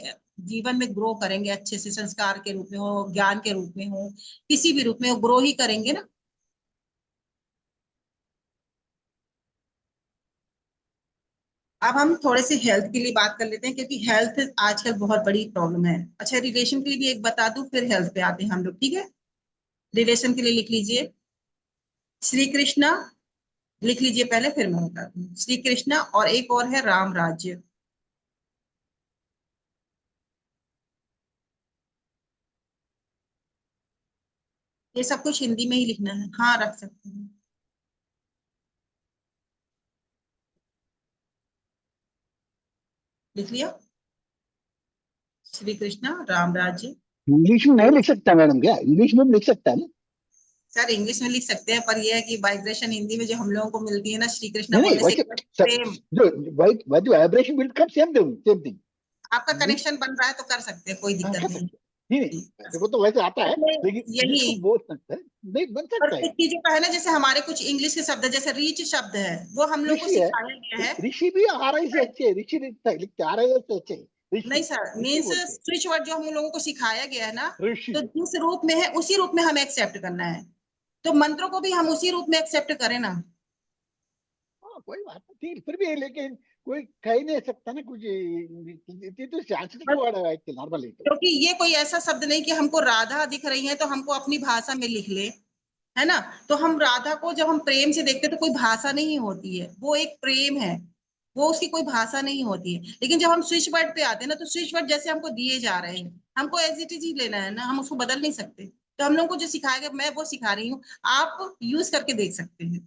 Speaker 1: जीवन में ग्रो करेंगे अच्छे से, संस्कार के रूप में हो, ज्ञान के रूप में हो, किसी भी रूप में वो ग्रो ही करेंगे ना। अब हम थोड़े से हेल्थ के लिए बात कर लेते हैं, क्योंकि हेल्थ आजकल बहुत बड़ी प्रॉब्लम है। अच्छा, रिलेशन के लिए भी एक बता दूं, फिर हेल्थ पे आते हैं हम लोग, ठीक है। रिलेशन के लिए लिख लीजिए श्री कृष्णा, लिख लीजिए पहले फिर मैं बताती हूँ। श्री कृष्णा और एक और है राम राज्य। ये सब कुछ हिंदी में ही लिखना है, हाँ रख सकते हैं। लिख लिया? श्री कृष्णा राम राज्य।
Speaker 6: इंग्लिश में नहीं लिख सकता मैडम? क्या इंग्लिश में भी लिख सकता है ना?
Speaker 1: सर इंग्लिश में लिख सकते हैं, पर यह है कि वाइब्रेशन हिंदी में जो हम लोगों को मिलती है ना, श्री कृष्णा
Speaker 6: नहीं नहीं,
Speaker 1: बोलने से
Speaker 6: वैसे
Speaker 1: प्रेम।
Speaker 6: जो वाइब्रेशन बिल्ड कर सेम थिंग।
Speaker 1: आपका कनेक्शन बन रहा है तो कर सकते हैं, कोई
Speaker 6: हाँ,
Speaker 1: दिक्कत
Speaker 6: कर
Speaker 1: नहीं।
Speaker 6: सकते हैं। नहीं नहीं,
Speaker 1: जी,
Speaker 6: वैसे वो तो वैसे आता है, लेकिन
Speaker 1: यही।
Speaker 6: जिसको बोल सकता है नहीं बन
Speaker 1: और
Speaker 6: सकता है।
Speaker 1: कुछ चीजों का है ना, जैसे हमारे कुछ इंग्लिश के शब्द है, जैसे रीच शब्द है, वो हम लोग को
Speaker 6: ऋषि है,
Speaker 1: सिखाया गया है।
Speaker 6: ऋषि भी RI से अच्छे है, ऋषि लिखता है, लिखते RI से अच्छे है,
Speaker 1: नहीं
Speaker 6: ऋषि
Speaker 1: सर,
Speaker 6: ऋषि
Speaker 1: मीन्स
Speaker 6: बोलते
Speaker 1: स्विच वर्ड जो हम लोगों को सिखाया गया है ना,
Speaker 6: हैं ऋषि।
Speaker 1: तो जिस रूप में है उसी रूप में हमें एक्सेप्ट करना है। तो मंत्रों को भी हम उसी रूप में एक्सेप्ट करें ना।
Speaker 6: हाँ कोई बात नहीं, ठीक, फिर भी लेकिन कोई कह ही नहीं सकता ना कुछ, ये तो संस्कृत
Speaker 1: बस
Speaker 6: वर्ड है नॉर्मल है तो।
Speaker 1: क्योंकि ये कोई ऐसा शब्द नहीं कि हमको राधा दिख रही है तो हमको अपनी भाषा में लिख ले, है ना। तो हम राधा को जब हम प्रेम से देखते हैं तो कोई भाषा नहीं होती है, वो एक प्रेम है। वो उसकी कोई भाषा नहीं होती है। लेकिन जब हम स्विच वर्ड पे आते हैं ना, तो स्विच वर्ड जैसे हमको दिए जा रहे हैं, हमको एज इट इज ही लेना है ना, हम उसको बदल नहीं सकते। तो हम लोग को जो सिखाया गया, मैं वो सिखा रही हूँ, आप यूज करके देख सकते हैं।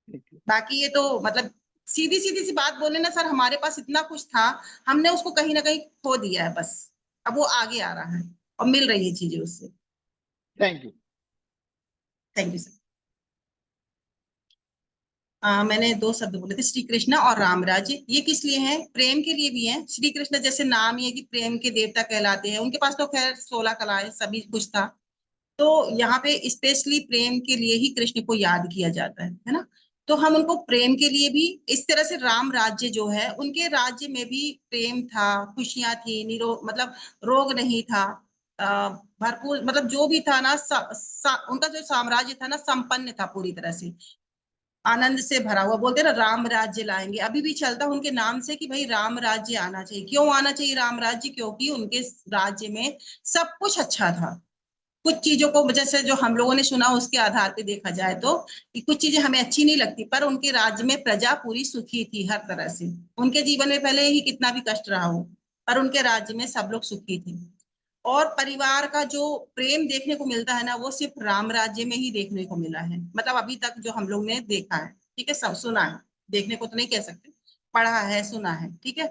Speaker 6: ठीक है।
Speaker 1: बाकी ये तो मतलब सीधी सीधी सी बात बोले ना सर, हमारे पास इतना कुछ था, हमने उसको कहीं ना कहीं खो दिया है बस। अब वो आगे आ रहा है और मिल रही है चीजें उससे।
Speaker 6: Thank you.
Speaker 1: Thank you sir. मैंने दो शब्द बोले थे, श्री कृष्ण और राम राज्य। ये किस लिए है? प्रेम के लिए भी है। श्री कृष्ण जैसे नाम ही है कि प्रेम के देवता कहलाते हैं, उनके पास तो खैर 16 कलाएं सभी कुछ था। तो यहाँ पे स्पेशली प्रेम के लिए ही कृष्ण को याद किया जाता है ना। तो हम उनको प्रेम के लिए भी, इस तरह से राम राज्य जो है, उनके राज्य में भी प्रेम था, खुशियां थी, मतलब रोग नहीं था, भरपूर, मतलब जो भी था ना, उनका जो साम्राज्य था ना, संपन्न था पूरी तरह से, आनंद से भरा हुआ। बोलते ना राम राज्य लाएंगे, अभी भी चलता उनके नाम से कि भाई राम राज्य आना चाहिए। क्यों आना चाहिए राम राज्य? क्योंकि उनके राज्य में सब कुछ अच्छा था। कुछ चीजों को जैसे जो हम लोगों ने सुना, उसके आधार पे देखा जाए तो कि कुछ चीजें हमें अच्छी नहीं लगती, पर उनके राज्य में प्रजा पूरी सुखी थी हर तरह से। उनके जीवन में भले ही कितना भी कष्ट रहा हो, पर उनके राज्य में सब लोग सुखी थे। और परिवार का जो प्रेम देखने को मिलता है ना, वो सिर्फ राम राज्य में ही देखने को मिला है, मतलब अभी तक जो हम लोग ने देखा है। ठीक है, सब सुना है, देखने को तो नहीं कह सकते, पढ़ा है, सुना है। ठीक है।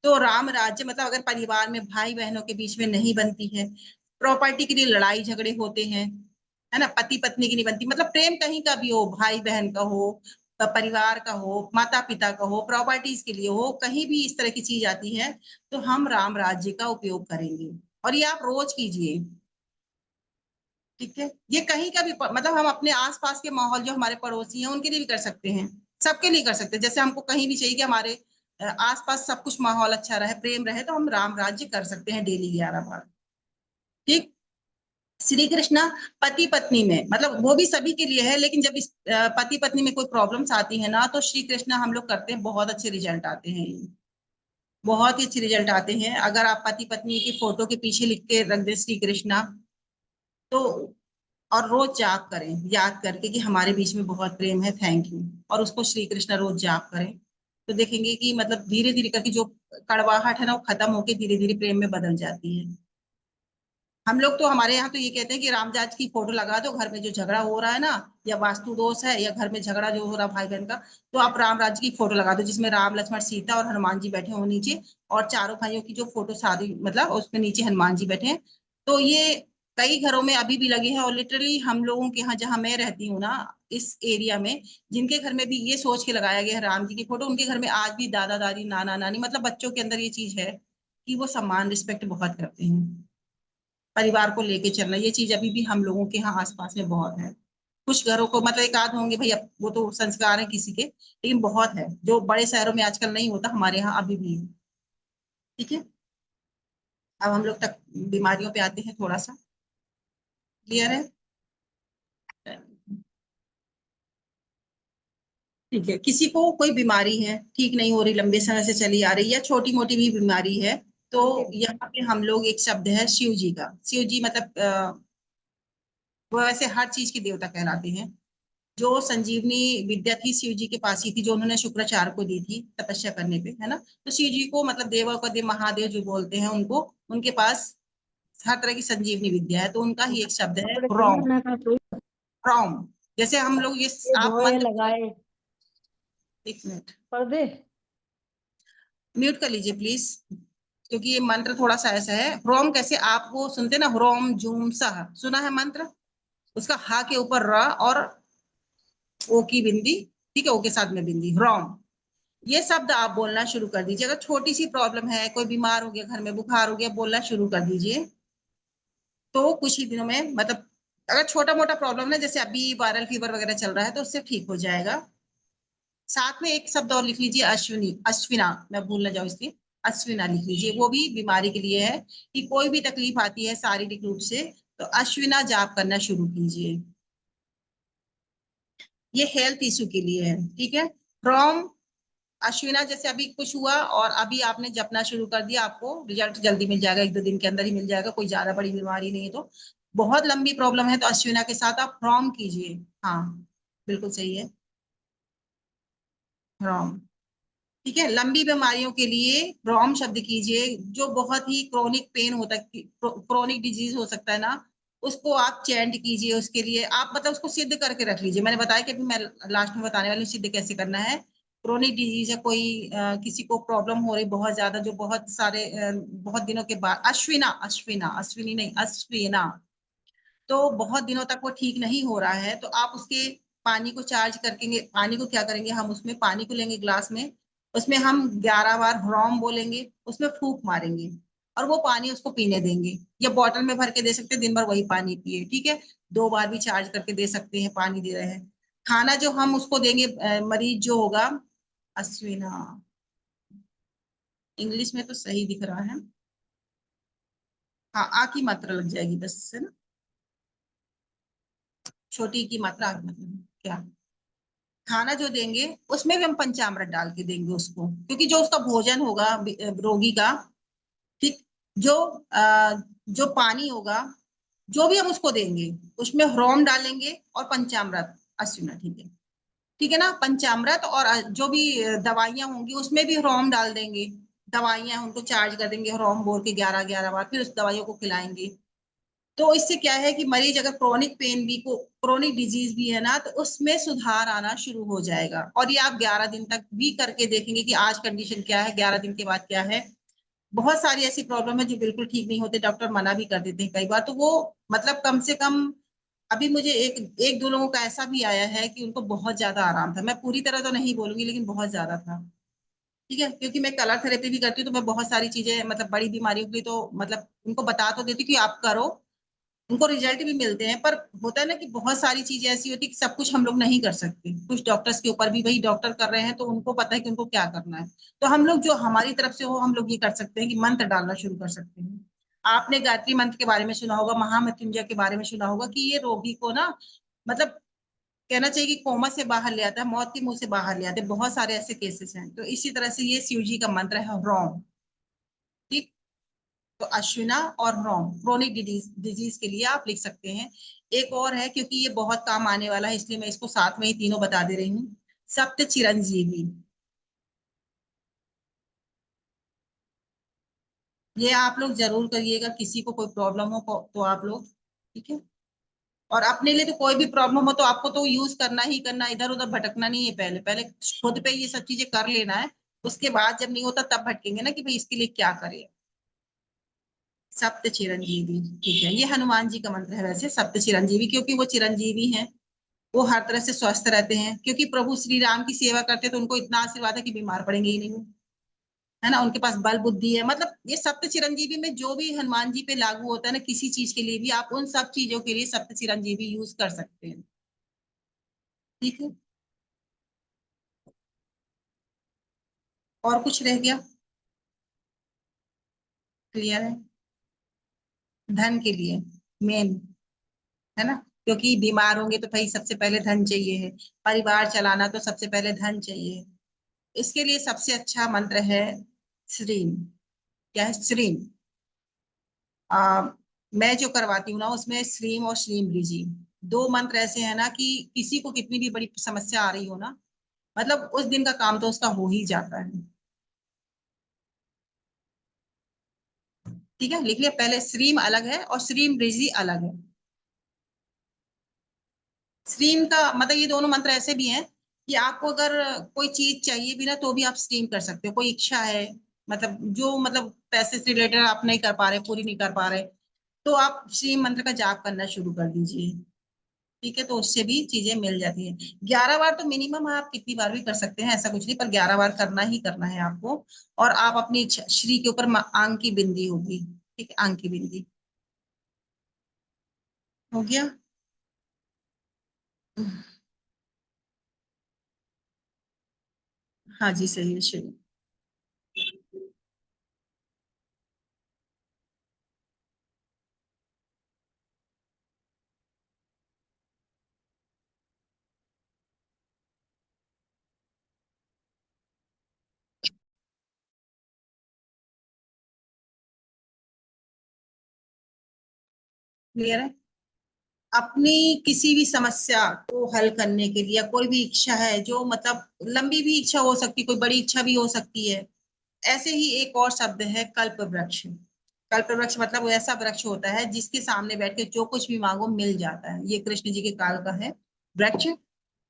Speaker 1: तो राम राज्य मतलब अगर परिवार में भाई बहनों के बीच में नहीं बनती है, प्रॉपर्टी के लिए लड़ाई झगड़े होते हैं, है ना, पति पत्नी की नहीं बनती, मतलब प्रेम कहीं का भी हो, भाई बहन का हो, परिवार का हो, माता पिता का हो, प्रॉपर्टीज के लिए हो, कहीं भी इस तरह की चीज आती है, तो हम राम राज्य का उपयोग करेंगे। और ये आप रोज कीजिए। ठीक है। ये कहीं का भी मतलब हम अपने आसपास के माहौल, जो हमारे पड़ोसी हैं, उनके लिए भी कर सकते हैं, सबके लिए कर सकते हैं। जैसे हमको कहीं भी चाहिए कि हमारे आसपास सब कुछ माहौल अच्छा रहे, प्रेम रहे, तो हम राम राज्य कर सकते हैं डेली 11 बार। ठीक। श्री कृष्णा पति पत्नी में, मतलब वो भी सभी के लिए है, लेकिन जब इस पति पत्नी में कोई प्रॉब्लम्स आती है ना, तो श्री कृष्णा हम लोग करते हैं, बहुत अच्छे रिजल्ट आते हैं। बहुत ही अच्छे रिजल्ट आते हैं। अगर आप पति पत्नी की फोटो के पीछे लिख के रख दे श्री कृष्णा, तो और रोज जाप करें याद करके कि हमारे बीच में बहुत प्रेम है, थैंक यू, और उसको श्री कृष्णा रोज जाप करें, तो देखेंगे कि मतलब धीरे धीरे करके जो कड़वाहट है ना, वो खत्म होके धीरे धीरे प्रेम में बदल जाती है। हम लोग तो, हमारे यहाँ तो ये कहते हैं कि रामजात की फोटो लगा दो, घर में जो झगड़ा हो रहा है ना, या वास्तु दोष है, या घर में झगड़ा जो हो रहा भाई बहन का, तो आप राम राज्य की फोटो लगा दो, जिसमें राम लक्ष्मण सीता और हनुमान जी बैठे हो नीचे, और चारों भाइयों की जो फोटो सारी, मतलब उसमें नीचे हनुमान जी बैठे हैं। तो ये कई घरों में अभी भी लगे हैं, और लिटरली हम लोगों के यहाँ, जहाँ मैं रहती हूँ ना, इस एरिया में, जिनके घर में भी ये सोच के लगाया गया है राम जी की फोटो, उनके घर में आज भी दादा दादी नाना नानी, मतलब बच्चों के अंदर ये चीज है कि वो सम्मान रिस्पेक्ट बहुत करते हैं। परिवार को लेके चलना, ये चीज अभी भी हम लोगों के यहाँ आसपास में बहुत है। कुछ घरों को, मतलब एक आध होंगे भैया, वो तो संस्कार है किसी के, लेकिन बहुत है जो बड़े शहरों में आजकल नहीं होता, हमारे यहाँ अभी भी है। ठीक है। अब हम लोग तक बीमारियों पे आते हैं थोड़ा सा। क्लियर है? ठीक है। किसी को कोई बीमारी है, ठीक नहीं हो रही, लंबे समय से चली आ रही, या छोटी मोटी भी बीमारी है, तो यहाँ पे हम लोग, एक शब्द है शिव जी का। शिव जी मतलब वो वैसे हर चीज के देवता कहलाते हैं। जो संजीवनी विद्या थी शिव जी के पास ही थी, जो उन्होंने शुक्राचार्य को दी थी तपस्या करने पे, है ना। तो शिव जी को मतलब देवों का देव, महादेव जो बोलते हैं उनको, उनके पास हर तरह की संजीवनी विद्या है। तो उनका ही एक शब्द है ह्रोम। ह्रोम। जैसे हम लोग ये आप मंत्र,
Speaker 5: लगाए
Speaker 1: एक मिनट
Speaker 5: पर्दे।
Speaker 1: म्यूट कर लीजिए प्लीज, क्योंकि ये मंत्र थोड़ा सा ऐसा है। ह्रोम कैसे, आप वो सुनते ना, ह्रोम जूम सह, सुना है मंत्र? उसका हा के ऊपर र, और ओ की बिंदी, ठीक है, ओ के साथ में बिंदी, ह्रोम। ये शब्द आप बोलना शुरू कर दीजिए। अगर छोटी सी प्रॉब्लम है, कोई बीमार हो गया, घर में बुखार हो गया, बोलना शुरू कर दीजिए, तो कुछ ही दिनों में, मतलब अगर छोटा मोटा प्रॉब्लम है, जैसे अभी वायरल फीवर वगैरह चल रहा है, तो उससे ठीक हो जाएगा। साथ में एक शब्द और लिख लीजिए, अश्विनी, अश्विना, मैं भूल ना जाऊं इसलिए, अश्विना लिख लीजिए। वो भी बीमारी के लिए है, कि कोई भी तकलीफ आती है शारीरिक रूप से, तो अश्विना जाप करना शुरू कीजिए। ये हेल्थ इशू के लिए है। ठीक है। फ्रॉम अश्विना, जैसे अभी कुछ हुआ और अभी आपने जपना शुरू कर दिया, आपको रिजल्ट जल्दी मिल जाएगा, एक दो दिन के अंदर ही मिल जाएगा, कोई ज्यादा बड़ी बीमारी नहीं है। तो बहुत लंबी प्रॉब्लम है, तो अश्विना के साथ आप फ्रॉम कीजिए। हाँ, बिल्कुल सही है। ह्रोम। ठीक है, लंबी बीमारियों के लिए ब्रॉम शब्द कीजिए। जो बहुत ही क्रोनिक पेन होता है, क्रोनिक डिजीज हो सकता है ना, उसको आप चेंट कीजिए। उसके लिए आप मतलब उसको सिद्ध करके रख लीजिए। मैंने बताया कि अभी मैं लास्ट में बताने वाली हूँ सिद्ध कैसे करना है। क्रोनिक डिजीज है कोई, किसी को प्रॉब्लम हो रही बहुत ज्यादा, जो बहुत सारे बहुत दिनों के बाद, अश्विना, अश्विना, अश्विनी नहीं, अश्विना, तो बहुत दिनों तक वो ठीक नहीं हो रहा है, तो आप उसके पानी को चार्ज करके, पानी को क्या करेंगे हम, उसमें पानी को लेंगे ग्लास में, उसमें हम 11 बार ह्रोम बोलेंगे, उसमें फूंक मारेंगे और वो पानी उसको पीने देंगे। या बॉटल में भर के दे सकते हैं, दिन भर वही पानी पिए। ठीक है, 2 बार भी चार्ज करके दे सकते हैं, पानी दे रहे हैं। खाना जो हम उसको देंगे, मरीज जो होगा, अश्विना, इंग्लिश में तो सही दिख रहा है, हाँ, आ की मात्रा लग जाएगी बस, है ना, छोटी की मात्रा आ की मात्रा, क्या, खाना जो देंगे उसमें भी हम पंचामृत डाल के देंगे उसको, क्योंकि जो उसका भोजन होगा रोगी का, ठीक, जो जो पानी होगा, जो भी हम उसको देंगे, उसमें ह्रोम डालेंगे और पंचामृत, अश्विना, ठीक है, ठीक है ना, पंचामृत, और जो भी दवाइयां होंगी उसमें भी ह्रोम डाल देंगे। दवाइयां उनको चार्ज कर देंगे ह्रोम बोल के 11 11 बार, फिर उस दवाइयों को खिलाएंगे। तो इससे क्या है कि मरीज अगर क्रोनिक पेन भी को, क्रोनिक डिजीज भी है ना, तो उसमें सुधार आना शुरू हो जाएगा। और ये आप 11 दिन तक भी करके देखेंगे कि आज कंडीशन क्या है, 11 दिन के बाद क्या है। बहुत सारी ऐसी प्रॉब्लम है जो बिल्कुल ठीक नहीं होते, डॉक्टर मना भी कर देते हैं कई बार, तो वो मतलब कम से कम, अभी मुझे एक एक दो लोगों का ऐसा भी आया है कि उनको बहुत ज्यादा आराम था। मैं पूरी तरह तो नहीं बोलूंगी, लेकिन बहुत ज्यादा था। ठीक है, क्योंकि मैं कलर थेरेपी भी करती हूँ, तो मैं बहुत सारी चीजें मतलब बड़ी बीमारियों के लिए तो मतलब उनको बता तो देती हूँ कि आप करो, उनको रिजल्ट भी मिलते हैं। पर होता है ना कि बहुत सारी चीजें ऐसी होती है कि सब कुछ हम लोग नहीं कर सकते। कुछ डॉक्टर्स के ऊपर भी, वही डॉक्टर कर रहे हैं तो उनको पता है कि उनको क्या करना है। तो हम लोग जो हमारी तरफ से हो, हम लोग ये कर सकते हैं कि मंत्र डालना शुरू कर सकते हैं। आपने गायत्री मंत्र के बारे में सुना होगा, महामृत्युंजय के बारे में सुना होगा, कि ये रोगी को ना मतलब कहना चाहिए कि कोमा से बाहर ले आता है, मौत के मुंह से बाहर ले आते हैं। बहुत सारे ऐसे केसेस हैं। तो इसी तरह से ये शिव जी का मंत्र है, ह्रोम। ठीक, तो अश्विना और ह्रोम क्रोनिक डिजीज के लिए आप लिख सकते हैं। एक और है, क्योंकि ये बहुत काम आने वाला है, इसलिए मैं इसको साथ में ही तीनों बता दे रही हूँ। सप्त चिरंजीवी, ये आप लोग जरूर करिएगा। किसी को कोई प्रॉब्लम हो तो आप लोग, ठीक है, और अपने लिए तो कोई भी प्रॉब्लम हो तो आपको तो यूज करना ही करना, इधर उधर भटकना नहीं है। पहले पहले खुद पे ये सब चीजें कर लेना है, उसके बाद जब नहीं होता तब भटकेंगे ना कि भाई इसके लिए क्या करें। सप्त चिरंजीवी, ठीक है, ये हनुमान जी का मंत्र है वैसे, सप्त चिरंजीवी, क्योंकि वो चिरंजीवी हैं। वो हर तरह से स्वस्थ रहते हैं, क्योंकि प्रभु श्री राम की सेवा करते हैं, तो उनको इतना आशीर्वाद है कि बीमार पड़ेंगे ही नहीं, है ना। उनके पास बल बुद्धि है। मतलब ये सप्त चिरंजीवी में जो भी हनुमान जी पे लागू होता है ना, किसी चीज के लिए भी, आप उन सब चीजों के लिए सप्त चिरंजीवी यूज कर सकते हैं। ठीक है, और कुछ रह गया? क्लियर है? धन के लिए मेन, है ना, क्योंकि बीमार होंगे तो भाई सबसे पहले धन चाहिए है। परिवार चलाना तो सबसे पहले धन चाहिए। इसके लिए सबसे अच्छा मंत्र है श्रीम। क्या है? श्रीम। आ, मैं जो करवाती हूँ ना, उसमें श्रीम और श्रीम लीजी, दो मंत्र ऐसे हैं ना कि किसी को कितनी भी बड़ी समस्या आ रही हो ना, मतलब उस दिन का काम तो उसका हो ही जाता है। ठीक है, लिख लिया? पहले श्रीम अलग है और श्रीम ऋषि अलग है। स्ट्रीम का मतलब ये दोनों मंत्र ऐसे भी हैं कि आपको अगर कोई चीज चाहिए भी ना, तो भी आप स्ट्रीम कर सकते हो। कोई इच्छा है, मतलब जो मतलब पैसे से रिलेटेड आप नहीं कर पा रहे, पूरी नहीं कर पा रहे, तो आप स्ट्रीम मंत्र का जाप करना शुरू कर दीजिए। ठीक है, तो उससे भी चीजें मिल जाती हैं। 11 बार तो मिनिमम आप कितनी बार भी कर सकते हैं, ऐसा कुछ नहीं, पर 11 बार करना ही करना है आपको। और आप अपनी श्री के ऊपर आंख की बिंदी होगी। ठीक है, आंख की बिंदी हो गया। हाँ जी, सही है, शुरू। क्लियर है? अपनी किसी भी समस्या को हल करने के लिए, कोई भी इच्छा है जो मतलब लंबी भी इच्छा हो सकती है, कोई बड़ी इच्छा भी हो सकती है। ऐसे ही एक और शब्द है कल्प वृक्ष। कल्प वृक्ष मतलब वो ऐसा वृक्ष होता है जिसके सामने बैठ के जो कुछ भी मांगो मिल जाता है। ये कृष्ण जी के काल का है वृक्ष।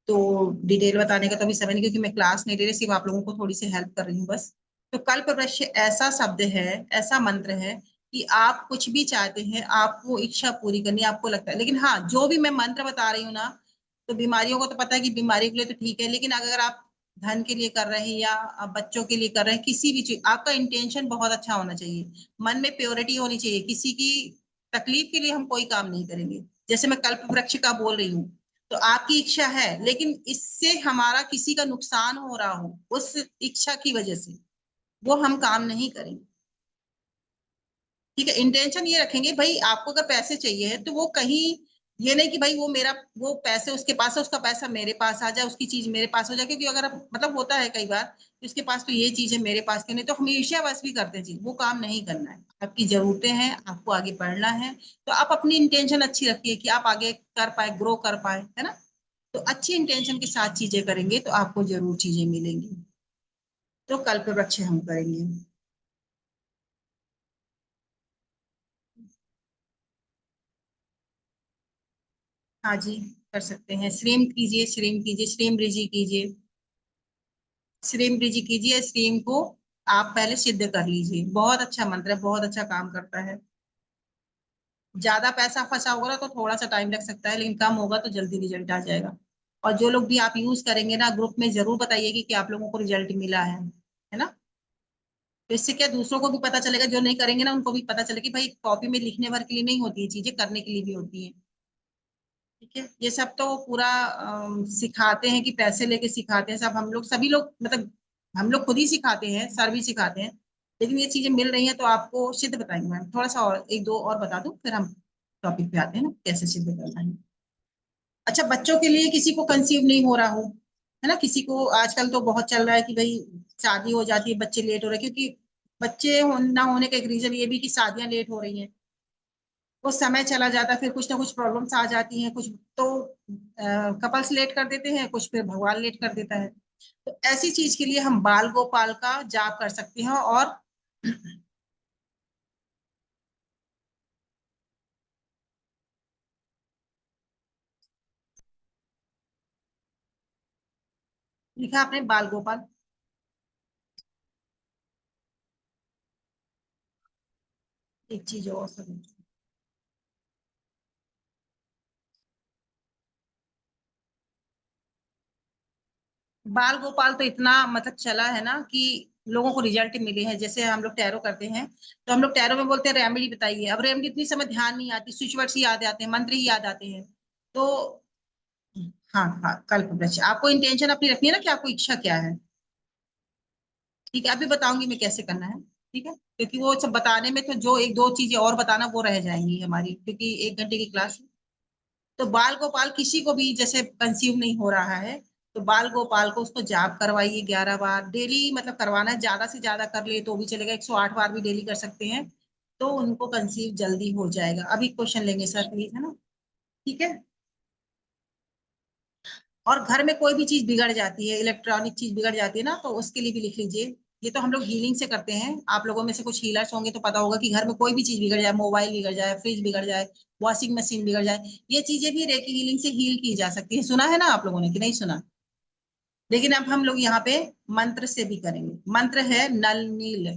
Speaker 1: तो डिटेल बताने का तो अभी समय नहीं, क्योंकि मैं क्लास नहीं ले रही, सिर्फ आप लोगों को थोड़ी सी हेल्प कर रही हूँ बस। तो कल्प वृक्ष ऐसा शब्द है, ऐसा मंत्र है कि आप कुछ भी चाहते हैं, आपको इच्छा पूरी करनी है, आपको लगता है। लेकिन हाँ, जो भी मैं मंत्र बता रही हूँ ना, तो बीमारियों को तो पता है कि बीमारी के लिए तो ठीक है, लेकिन अगर आप धन के लिए कर रहे हैं या आप बच्चों के लिए कर रहे हैं, किसी भी चीज, आपका इंटेंशन बहुत अच्छा होना चाहिए, मन में प्योरिटी होनी चाहिए। किसी की तकलीफ के लिए हम कोई काम नहीं करेंगे। जैसे मैं कल्प वृक्ष का बोल रही हूँ, तो आपकी इच्छा है, लेकिन इससे हमारा किसी का नुकसान हो रहा हो उस इच्छा की वजह से, वो हम काम नहीं करेंगे। ठीक है, इंटेंशन ये रखेंगे भाई, आपको अगर पैसे चाहिए है तो वो कहीं, ये नहीं कि भाई वो मेरा, वो पैसे उसके पास है, उसका पैसा मेरे पास आ जाए, उसकी चीज मेरे पास हो जाए। क्योंकि अगर मतलब होता है कई बार कि उसके पास तो ये चीज है, मेरे पास क्यों नहीं, तो हम ईर्ष्यावश भी करते हैं चीज, वो काम नहीं करना है। आपकी जरूरतें हैं, आपको आगे बढ़ना है, तो आप अपनी इंटेंशन अच्छी रखिए कि आप आगे कर पाए, ग्रो कर पाए, है ना। तो अच्छी इंटेंशन के साथ चीजें करेंगे तो आपको जरूर चीजें मिलेंगी। तो कल्प वृक्ष हम करेंगे। हाँ जी, कर सकते हैं। श्रीम कीजिए, श्रीम कीजिए, श्रीम ऋषि कीजिए, श्रीम ऋषि कीजिए। श्रीम को आप पहले सिद्ध कर लीजिए, बहुत अच्छा मंत्र है, बहुत अच्छा काम करता है। ज्यादा पैसा फंसा होगा ना तो थोड़ा सा टाइम लग सकता है, लेकिन कम होगा तो जल्दी रिजल्ट आ जाएगा। और जो लोग भी आप यूज करेंगे ना, ग्रुप में जरूर बताइए कि आप लोगों को रिजल्ट मिला है ना। तो इससे क्या, दूसरों को भी पता चलेगा, जो नहीं करेंगे ना उनको भी पता चलेगा कि भाई कॉपी में लिखने भर के लिए नहीं होती है चीजें, करने के लिए भी होती है। ठीक है, ये सब तो पूरा सिखाते हैं कि पैसे लेके सिखाते हैं, सब हम लोग, सभी लोग, मतलब हम लोग खुद ही सिखाते हैं, सर भी सिखाते हैं। लेकिन ये चीजें मिल रही हैं तो आपको सिद्ध बताएंगे मैम। थोड़ा सा और एक दो और बता दूं, फिर हम टॉपिक पे आते हैं ना, कैसे सिद्ध करना है। अच्छा, बच्चों के लिए किसी को कंसीव नहीं हो रहा हो, है ना, किसी को आजकल तो बहुत चल रहा है कि भाई शादी हो जाती है, बच्चे लेट हो रहे हैं, क्योंकि बच्चे ना होने का एक रीजन ये भी कि शादियां लेट हो रही हैं। वो समय चला जाता है, फिर कुछ ना कुछ प्रॉब्लम्स आ जाती हैं, कुछ तो कपल्स लेट कर देते हैं, कुछ फिर भगवान लेट कर देता है। तो ऐसी चीज के लिए हम बाल गोपाल का जाप कर सकते हैं। और लिखा आपने बाल गोपाल। एक चीज और समझ, बाल गोपाल तो इतना मतलब चला है ना कि लोगों को रिजल्ट मिले हैं। जैसे हम लोग टैरो करते हैं, तो हम लोग टैरो में बोलते हैं रेमेडी बताइए। अब रेमेडी इतनी समय ध्यान नहीं आती, स्विच वर्ड्स ही याद आते हैं, मंत्र ही याद आते हैं। तो हाँ हाँ, कल्प वृक्ष आपको इंटेंशन अपनी रखनी है ना कि आपको इच्छा क्या है। ठीक है, अभी बताऊंगी मैं कैसे करना है। ठीक है, क्योंकि वो सब बताने में तो जो एक दो चीजें और बताना वो रह जाएंगी हमारी, क्योंकि 1 घंटे की क्लास है। तो बाल गोपाल किसी को भी जैसे कंसीव नहीं हो रहा है, तो बाल गोपाल को उसको जाप करवाइए 11 बार डेली, मतलब करवाना है, ज्यादा से ज्यादा कर लिए तो भी चलेगा, 108 बार भी डेली कर सकते हैं। तो उनको कंसीव जल्दी हो जाएगा। अभी क्वेश्चन लेंगे सर प्लीज, है ना। ठीक है। और घर में कोई भी चीज बिगड़ जाती है, इलेक्ट्रॉनिक चीज बिगड़ जाती है ना, तो उसके लिए भी लिख लीजिए। ये तो हम लोग हीलिंग से करते हैं, आप लोगों में से कुछ हीलर्स होंगे तो पता होगा कि घर में कोई भी चीज बिगड़ जाए, मोबाइल बिगड़ जाए, फ्रिज बिगड़ जाए, वॉशिंग मशीन बिगड़ जाए, ये चीजें भी रेकी हीलिंग से हील की जा सकती है। सुना है ना आप लोगों ने कि नहीं सुना। लेकिन अब हम लोग यहाँ पे मंत्र से भी करेंगे। मंत्र है नल नील।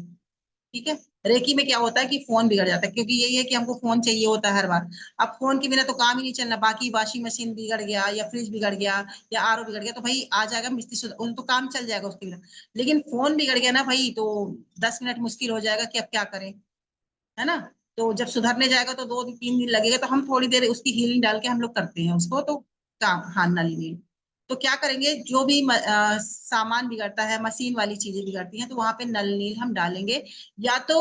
Speaker 1: ठीक है। रेकी में क्या होता है कि फोन बिगड़ जाता है, क्योंकि यही है कि हमको फोन चाहिए होता है हर बार। अब फोन के बिना तो काम ही नहीं चलना, बाकी वॉशिंग मशीन बिगड़ गया या फ्रिज बिगड़ गया या आरओ बिगड़ गया तो भाई आ जाएगा मिस्त्री उन तो काम चल जाएगा उसके बिना। लेकिन फोन बिगड़ गया ना भाई, तो 10 मिनट मुश्किल हो जाएगा कि अब क्या करें, है ना। तो जब सुधरने जाएगा तो 2 3 दिन लगेगा, तो हम थोड़ी देर उसकी हीलिंग डाल के हम लोग करते हैं उसको, तो काम हाँ नल नील। तो क्या करेंगे, जो भी सामान बिगड़ता है, मशीन वाली चीजें बिगड़ती हैं, तो वहां पे नल नील हम डालेंगे। या तो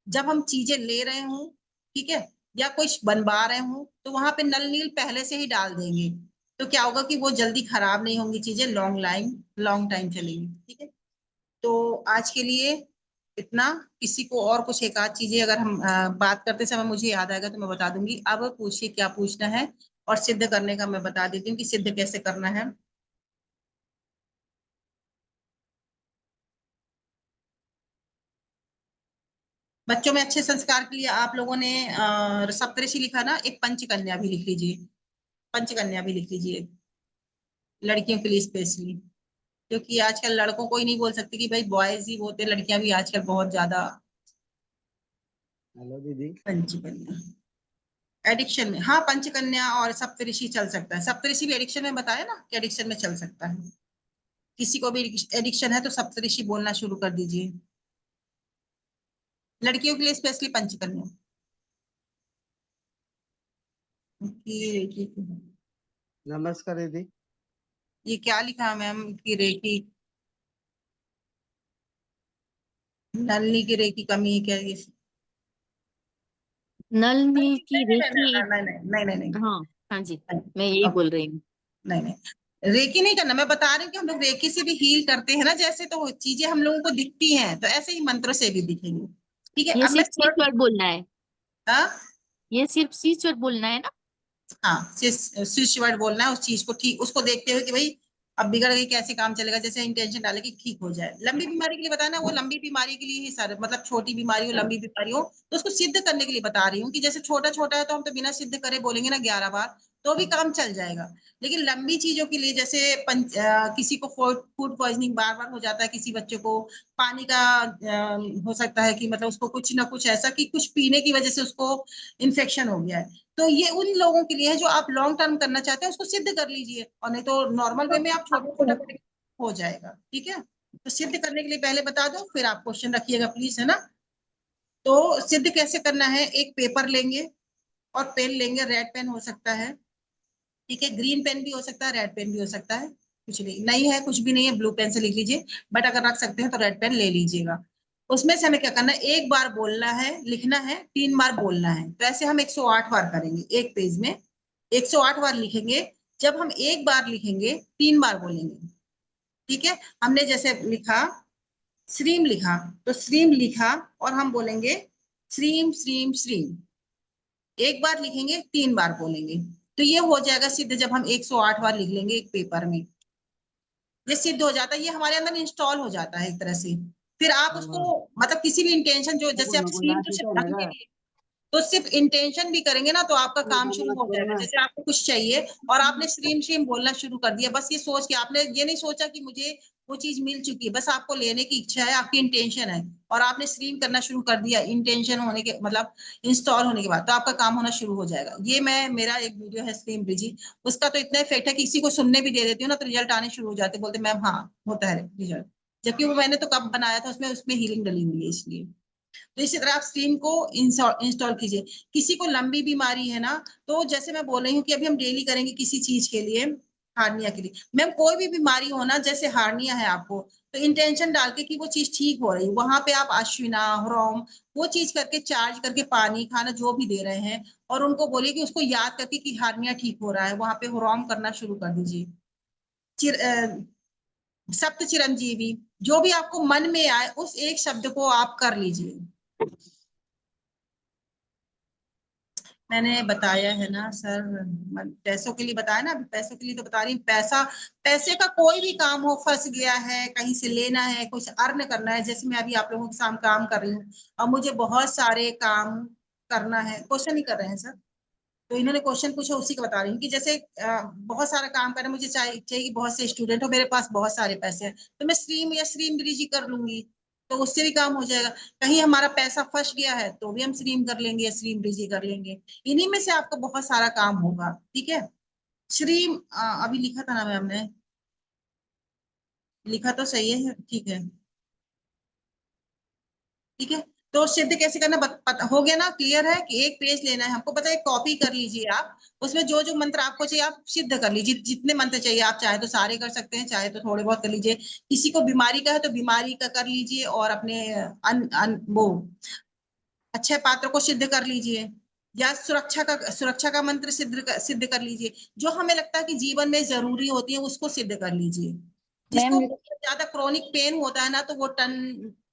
Speaker 1: जब हम चीजें ले रहे हों, ठीक है, या कुछ बनवा रहे हों, तो वहां पे नल नील पहले से ही डाल देंगे। तो क्या होगा कि वो जल्दी खराब नहीं होंगी चीजें, लॉन्ग टाइम चलेंगी। ठीक है। तो आज के लिए इतना। किसी को और कुछ एक आध चीजें अगर हम बात करते समय मुझे याद आएगा तो मैं बता दूंगी। अब पूछिए क्या पूछना है, और सिद्ध करने का मैं बता देती हूँ कि सिद्ध कैसे करना है। बच्चों में अच्छे संस्कार के लिए आप लोगों ने सप्तऋषि लिखा ना, एक पंचकन्या भी लिख लीजिए, पंचकन्या भी लिख लीजिए लड़कियों के लिए स्पेशली, क्योंकि आजकल लड़कों को ही नहीं बोल सकते कि भाई बॉयज ही होते, लड़कियां भी आजकल बहुत ज्यादा।
Speaker 6: हेलो दीदी।
Speaker 1: पंचकन्या एडिक्शन में, हाँ पंचकन्या और सप्तऋषि चल सकता है। सप्तऋषि भी एडिक्शन में बताया ना कि एडिक्शन में चल सकता है। किसी को भी एडिक्शन है तो सप्तऋषि बोलना शुरू कर दीजिए। लड़कियों के लिए स्पेशली पंचकन्या की।
Speaker 7: नमस्कार दीदी।
Speaker 1: ये क्या लिखा मैम की रेखी, नलनी की रेखी कमी है क्या ये?
Speaker 8: नल नील की
Speaker 1: नहीं
Speaker 8: रेखी।
Speaker 1: नहीं नहीं नहीं नहीं नहीं
Speaker 8: हाँ हाँ जी, मैं यही बोल रही हूँ।
Speaker 1: नहीं नहीं, रेकी नहीं करना। मैं बता रही हूँ कि हम लोग रेकी से भी हील करते हैं ना, जैसे तो चीजें हम लोगों को दिखती हैं, तो ऐसे ही मंत्रों से भी दिखेंगी। ठीक है,
Speaker 8: ये
Speaker 1: अब मैं
Speaker 8: सिर्फ स्विच वर्ड बोलना है,
Speaker 1: हाँ
Speaker 8: ये सिर्फ स्विच वर्ड बोलना है ना।
Speaker 1: हाँ स्विच वर्ड बोलना है उस चीज को, ठीक उसको देखते हुए कि भाई अब बिगड़ गई कैसे काम चलेगा, जैसे इंटेंशन डाले कि ठीक हो जाए। लंबी बीमारी के लिए बताना, वो लंबी बीमारी के लिए ही सर, मतलब छोटी बीमारी हो लंबी बीमारी हो तो उसको सिद्ध करने के लिए बता रही हूँ कि जैसे छोटा छोटा है तो हम तो बिना सिद्ध करे बोलेंगे ना 11 बार तो भी काम चल जाएगा। लेकिन लंबी चीजों के लिए जैसे किसी को फूड पॉइजनिंग बार बार हो जाता है, किसी बच्चे को पानी का हो सकता है कि मतलब उसको कुछ ना कुछ ऐसा कि कुछ पीने की वजह से उसको इन्फेक्शन हो गया है, तो ये उन लोगों के लिए है जो आप लॉन्ग टर्म करना चाहते हैं, उसको सिद्ध कर लीजिए। और नहीं तो नॉर्मल वे में आप छोटा छोटा करके हो जाएगा। ठीक है, तो सिद्ध करने के लिए पहले बता दो, फिर आप क्वेश्चन रखिएगा प्लीज, है ना। तो सिद्ध कैसे करना है, एक पेपर लेंगे और पेन लेंगे, रेड पेन हो सकता है, ठीक है, ग्रीन पेन भी हो सकता है, रेड पेन भी हो सकता है, कुछ नहीं है, कुछ भी नहीं है, ब्लू पेन से लिख लीजिए, बट अगर रख सकते हैं तो रेड पेन ले लीजिएगा। उसमें से हमें क्या करना है, एक बार बोलना है, लिखना है, 3 बार बोलना है। तो ऐसे हम 108 बार करेंगे एक पेज में, 108 बार लिखेंगे। जब हम एक बार लिखेंगे 3 बार बोलेंगे। ठीक है, हमने जैसे लिखा श्रीम लिखा, तो श्रीम लिखा और हम बोलेंगे श्रीम श्रीम श्रीम, एक बार लिखेंगे 3 बार बोलेंगे, तो ये हो जाएगा सिद्ध। जब हम 108 बार लिख लेंगे एक पेपर में, ये सिद्ध हो जाता है, ये हमारे अंदर इंस्टॉल हो जाता है एक तरह से। फिर आप उसको मतलब किसी भी इंटेंशन जो, जैसे आप स्क्रीन तो सिर्फ ढंग के लिए, तो सिर्फ इंटेंशन भी करेंगे ना तो आपका काम शुरू हो जाएगा। जैसे आपको कुछ चाहिए और आपने स्ट्रीम स्ट्रीम बोलना शुरू कर दिया, बस ये सोच के, आपने ये नहीं सोचा कि मुझे वो चीज मिल चुकी है, बस आपको लेने की इच्छा है, आपकी इंटेंशन है, और आपने स्ट्रीम करना शुरू कर दिया इंटेंशन होने के मतलब इंस्टॉल होने के बाद, तो आपका काम होना शुरू हो जाएगा। ये मैं, मेरा एक वीडियो है स्ट्रीम ब्रिजी, उसका तो इतना इफेक्ट है कि किसी को सुनने भी दे देती हूँ ना तो रिजल्ट आने शुरू हो जाते, बोलते मैम हाँ होता है रिजल्ट, जबकि वो मैंने तो कब बनाया था, उसमें उसमें हीलिंग डली हुई है इसलिए। तो इसी तरह आप स्ट्रीम को इंस्टॉल कीजिए। किसी को लंबी बीमारी है ना, तो जैसे मैं बोल रही हूँ कि अभी हम डेली करेंगे किसी चीज के लिए, हार्निया के लिए, मैम कोई भी बीमारी हो ना, जैसे हार्निया है आपको, तो इंटेंशन डाल के कि वो चीज ठीक हो रही है, वहां पे आप अश्विना ह्रोम वो चीज करके चार्ज करके पानी खाना जो भी दे रहे हैं, और उनको बोलिए कि उसको याद करके कि हार्निया ठीक हो रहा है, वहां पे ह्रोम करना शुरू कर दीजिए। सप्त चिरंजीवी, जो भी आपको मन में आए उस एक शब्द को आप कर लीजिए। मैंने बताया है ना सर, पैसों के लिए बताया ना, अभी पैसों के लिए तो बता रही हूँ। पैसा, पैसे का कोई भी काम हो, फंस गया है, कहीं से लेना है, कुछ अर्न करना है, जैसे मैं अभी आप लोगों के सामने काम कर रही हूँ और मुझे बहुत सारे काम करना है, क्वेश्चन ही कर रहे हैं सर, तो इन्होंने क्वेश्चन पूछा उसी का बता रही हूँ कि जैसे बहुत सारा काम करना मुझे चाहिए कि बहुत से स्टूडेंट हो, मेरे पास बहुत सारे पैसे हैं, तो मैं स्ट्रीम या स्ट्रीम ब्रिज कर लूंगी, तो उससे भी काम हो जाएगा। कहीं हमारा पैसा फंस गया है तो भी हम स्ट्रीम कर लेंगे या स्ट्रीम ब्रिज कर लेंगे। इन्हीं में से आपको बहुत सारा काम होगा। ठीक है, स्ट्रीम अभी लिखा था ना मैम ने, लिखा तो सही है, ठीक है ठीक है। तो सिद्ध कैसे करना हो गया ना, क्लियर है कि एक पेज लेना है हमको, पता है, कॉपी कर लीजिए आप, उसमें जो जो मंत्र आपको चाहिए आप सिद्ध कर लीजिए, जितने मंत्र चाहिए आप, चाहे तो सारे कर सकते हैं, चाहे तो थोड़े बहुत कर लीजिए। किसी को बीमारी का है तो बीमारी का कर लीजिए, और अपने वो अच्छे पात्र को सिद्ध कर लीजिए, या सुरक्षा का मंत्र सिद्ध कर लीजिए। जो हमें लगता है कि जीवन में जरूरी होती है उसको सिद्ध कर लीजिए। जिसको
Speaker 5: मैम
Speaker 1: ज्यादा क्रोनिक पेन होता है ना तो वो टन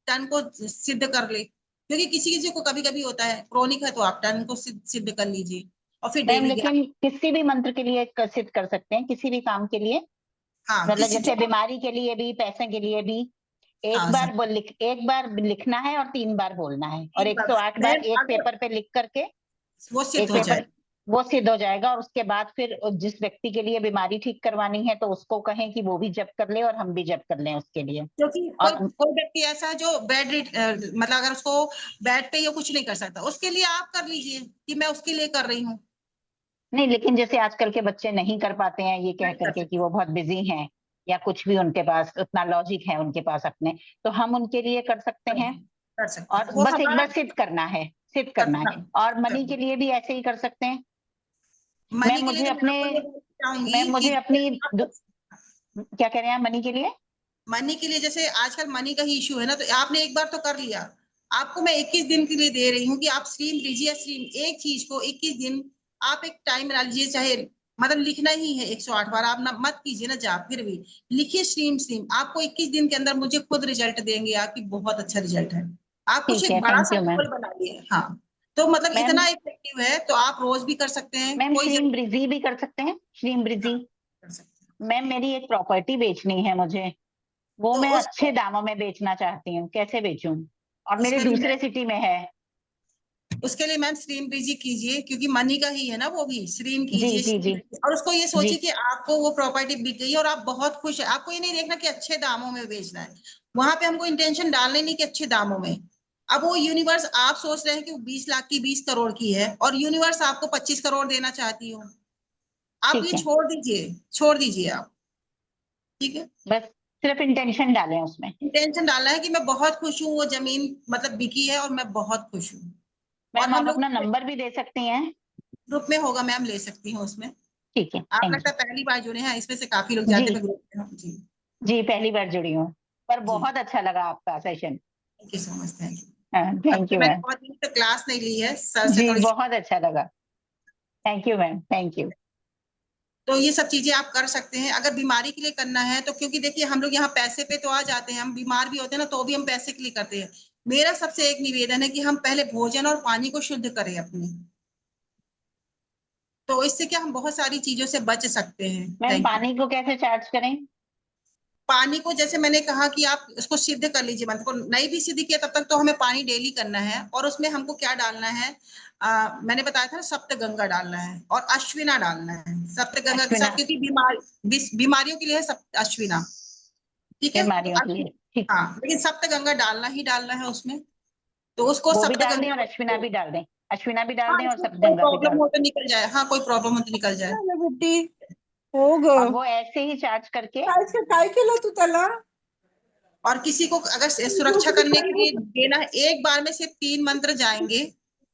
Speaker 1: टन को सिद्ध कर ले, क्योंकि किसी किसी को कभी कभी होता है क्रोनिक है, तो आप टन को सिद्ध कर लीजिए। और फिर
Speaker 9: मैम
Speaker 1: डेली
Speaker 9: लेकिन किसी भी मंत्र के लिए सिद्ध कर सकते हैं, किसी भी काम के लिए,
Speaker 1: हाँ
Speaker 9: मतलब
Speaker 1: किसी
Speaker 9: जैसे बीमारी के लिए भी, पैसे के लिए भी।
Speaker 1: हाँ सर,
Speaker 9: एक बार लिखना है और 3 बार बोलना है, और
Speaker 1: एक बार
Speaker 9: 108 बार
Speaker 1: मैम
Speaker 9: एक
Speaker 1: अगर
Speaker 9: पेपर पे लिख करके,
Speaker 1: वो सिद्ध
Speaker 9: एक
Speaker 1: हो
Speaker 9: पेपर
Speaker 1: जाए,
Speaker 9: वो सिद्ध हो जाएगा। और उसके बाद फिर जिस व्यक्ति के लिए बीमारी ठीक करवानी है तो उसको कहें कि वो भी जप कर ले और हम भी जप कर लें उसके लिए।
Speaker 1: क्योंकि कोई
Speaker 9: और
Speaker 1: कोई व्यक्ति ऐसा है जो मतलब अगर उसको बेड पे ही कुछ नहीं कर सकता, उसके लिए आप कर लीजिए कि मैं उसके लिए कर रही हूँ।
Speaker 9: नहीं, लेकिन जैसे आजकल के बच्चे नहीं कर पाते हैं ये कह
Speaker 1: नहीं कर
Speaker 9: करके
Speaker 1: सकते,
Speaker 9: कि वो बहुत बिजी हैं, या कुछ भी उनके पास उतना लॉजिक है उनके पास अपने, तो हम उनके लिए कर सकते हैं।
Speaker 1: कर सकते हैं
Speaker 9: और
Speaker 1: वो
Speaker 9: बस एक
Speaker 1: हमारा
Speaker 9: बार सिद्ध करना है, सिद्ध करना है।
Speaker 1: करना
Speaker 9: और मनी के
Speaker 1: करना।
Speaker 9: लिए भी ऐसे ही कर सकते हैं।
Speaker 1: मनी
Speaker 9: मैम
Speaker 1: के लिए
Speaker 9: मुझे
Speaker 1: तो मैं
Speaker 9: अपने
Speaker 1: आपको ये बोलना चाहूंगी
Speaker 9: मैम
Speaker 1: कि
Speaker 9: मुझे अपनी क्या कह रहे हैं मनी के लिए?
Speaker 1: मनी के लिए जैसे आजकल मनी का ही इशू है ना, तो आपने एक बार तो कर लिया, आपको मैं 21 दिन के लिए दे रही हूँ कि आप स्ट्रीम लीजिए, स्ट्रीम एक चीज को 21 दिन आप एक टाइम बना लीजिए, चाहे मतलब लिखना ही है 108 बार, आप ना मत कीजिए ना जाप, फिर भी लिखिए स्ट्रीम स्ट्रीम, आपको 21 दिन के अंदर मुझे खुद रिजल्ट देंगे, आपकी बहुत अच्छा रिजल्ट है। आप कुछ
Speaker 9: ठीक
Speaker 1: एक
Speaker 9: है,
Speaker 1: बड़ा
Speaker 9: थैंक
Speaker 1: सा
Speaker 9: यू मैम।
Speaker 1: गोल बनाइए, हाँ तो मतलब
Speaker 9: मैम
Speaker 1: इतना इफेक्टिव है, तो आप रोज भी कर सकते हैं,
Speaker 9: मैम
Speaker 1: कोई
Speaker 9: श्रीम
Speaker 1: जरूरत
Speaker 9: ब्रिजी भी कर सकते हैं, श्रीम
Speaker 1: हाँ,
Speaker 9: ब्रिजी।
Speaker 1: कर सकते हैं।
Speaker 9: मैम मेरी एक प्रॉपर्टी बेचनी है मुझे, वो
Speaker 1: तो
Speaker 9: मैं
Speaker 1: उस
Speaker 9: अच्छे दामों में बेचना चाहती हूँ, कैसे बेचूं? और मेरे
Speaker 1: उसमें भी
Speaker 9: दूसरे सिटी में है।
Speaker 1: उसके लिए मैम स्ट्रीम बीजी कीजिए, क्योंकि मनी का ही है ना, वो भी स्ट्रीम
Speaker 9: जी
Speaker 1: कीजिए,
Speaker 9: जी
Speaker 1: stream
Speaker 9: जी
Speaker 1: कीजिए। और उसको ये
Speaker 9: जी।
Speaker 1: सोचिए कि आपको वो प्रॉपर्टी बिक गई और आप बहुत खुश है, आपको ये नहीं देखना कि अच्छे दामों में बेचना है, वहां पे हमको इंटेंशन डालने नहीं कि अच्छे दामों में। अब वो यूनिवर्स, आप सोच रहे हैं कि वो 20 लाख की 20 करोड़ की है, और यूनिवर्स आपको 25 करोड़ देना चाहती हो, आप ये
Speaker 9: ठीक है,
Speaker 1: छोड़ दीजिए, छोड़ दीजिए आप, ठीक है।
Speaker 9: बस सिर्फ इंटेंशन डालें उसमें।
Speaker 1: इंटेंशन डालना है कि मैं बहुत खुश हूँ, वो जमीन मतलब बिकी है और मैं बहुत खुश हूँ। और
Speaker 9: मैम
Speaker 1: हम
Speaker 9: आप
Speaker 1: लोग
Speaker 9: अपना नंबर भी दे सकती हैं।
Speaker 1: ग्रुप में होगा मैम, ले सकती हूँ उसमें।
Speaker 9: ठीक है,
Speaker 1: आप
Speaker 9: थैंक
Speaker 1: लगता
Speaker 9: यू।
Speaker 1: है पहली बार जुड़े हैं, इसमें से काफी लोग
Speaker 9: जी
Speaker 1: जाते हैं ग्रुप में, हाँ, जी
Speaker 9: जी, पहली बार जुड़ी हूँ, पर
Speaker 1: जी।
Speaker 9: बहुत अच्छा लगा आपका session.
Speaker 1: Thank you so much, thank you.
Speaker 9: Thank
Speaker 1: अच्छा,
Speaker 9: यू
Speaker 1: मैंने
Speaker 9: मैम।
Speaker 1: बहुत दिन से क्लास नहीं ली है सर से
Speaker 9: जी
Speaker 1: थोड़ी,
Speaker 9: बहुत अच्छा लगा। Thank you ma'am, thank you.
Speaker 1: तो ये सब चीजें आप कर सकते हैं अगर बीमारी के लिए करना है तो, क्योंकि देखिए हम लोग यहाँ पैसे पे तो आ जाते हैं, हम बीमार भी होते हैं ना तो भी हम पैसे के लिए करते हैं। मेरा सबसे एक निवेदन है कि हम पहले भोजन और पानी को शुद्ध करें अपने, तो इससे क्या हम बहुत सारी चीजों से बच सकते हैं।
Speaker 9: Ma'am
Speaker 1: thank you.
Speaker 9: पानी को कैसे चार्ज करें?
Speaker 1: पानी को जैसे मैंने कहा कि आप उसको सिद्ध कर लीजिए, मंत्र को नहीं भी सिद्ध किया तब तक तो हमें पानी डेली करना है, और उसमें हमको क्या डालना है, मैंने बताया था सप्त गंगा डालना है और अश्विना डालना है, सप्त गंगा के
Speaker 9: अश्विना,
Speaker 1: साथ, क्योंकि बीमारियों के लिए है सप्त अश्विना, ठीक है तो
Speaker 9: बीमारियों के लिए ठीक।
Speaker 1: हाँ, लेकिन सप्त गंगा डालना ही डालना है उसमें, तो उसको
Speaker 9: वो भी
Speaker 1: सप्त
Speaker 9: डाल दें
Speaker 1: गंगा,
Speaker 9: और अश्विना भी डाल दें, अश्विना भी डाल
Speaker 1: हाँ
Speaker 9: दें और
Speaker 1: इसमें कोई
Speaker 9: सप्तगंगा भी
Speaker 1: प्रॉब्लम
Speaker 9: डाल
Speaker 1: हो तो निकल जाए, हाँ कोई प्रॉब्लम हो तो निकल जाए।
Speaker 10: झालं बेटी हो ग
Speaker 9: दें। और वो ऐसे ही चार्ज करके।
Speaker 10: काय केलं तू त्याला
Speaker 1: और किसी को अगर सुरक्षा करने के लिए देना है, एक बार में सिर्फ 3 मंत्र जाएंगे,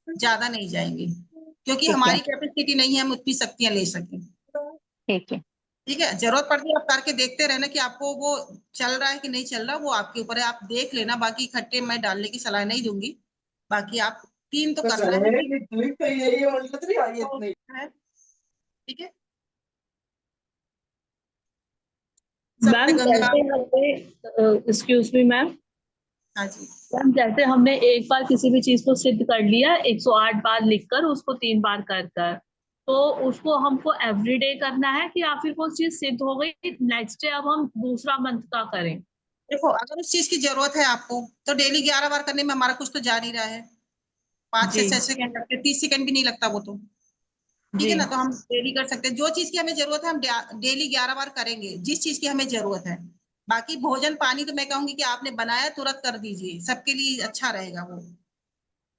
Speaker 1: ज्यादा नहीं जाएंगे, क्योंकि
Speaker 9: ठीक है,
Speaker 1: हमारी कैपेसिटी नहीं है हम उतनी शक्तियां ले सकें।
Speaker 9: ठीक है।
Speaker 1: ठीक है, जरूरत पड़ती है आप करके देखते रहना कि आपको वो चल रहा है कि नहीं चल रहा, वो आपके ऊपर है, आप देख लेना, बाकी इकट्ठे मैं डालने की सलाह नहीं दूंगी, बाकी आप 3 तो
Speaker 10: कसं
Speaker 1: करना है,
Speaker 10: आहे की तुम्ही काही येई म्हटलं तरी येत नाही
Speaker 1: ठीक है। सप्त
Speaker 3: मैम
Speaker 1: गंगा,
Speaker 3: जैसे हमने एक्सक्यूज मी मैम,
Speaker 1: हाँ जी,
Speaker 3: मैम जैसे हमने एक बार किसी भी चीज को सिद्ध कर लिया 108 बार लिखकर उसको 3 बार कर कर, तो उसको हमको एवरीडे करना है कि या फिर वो चीज सिद्ध हो गई नेक्स्ट डे अब हम दूसरा मंथ का करें?
Speaker 1: देखो अगर उस चीज की जरूरत है आपको तो डेली 11 बार करने में हमारा कुछ तो जा नहीं रहा है, 5 से 6 सेकंड लगते, 30 सेकंड भी नहीं लगता वो तो, ठीक
Speaker 3: जी
Speaker 1: है ना, तो हम डेली कर सकते हैं, जो चीज की हमें जरूरत है हम डेली 11 बार करेंगे, जिस चीज की हमें जरूरत है। बाकी भोजन पानी तो मैं कहूंगी कि आपने बनाया तुरंत कर दीजिए, सबके लिए अच्छा रहेगा वो,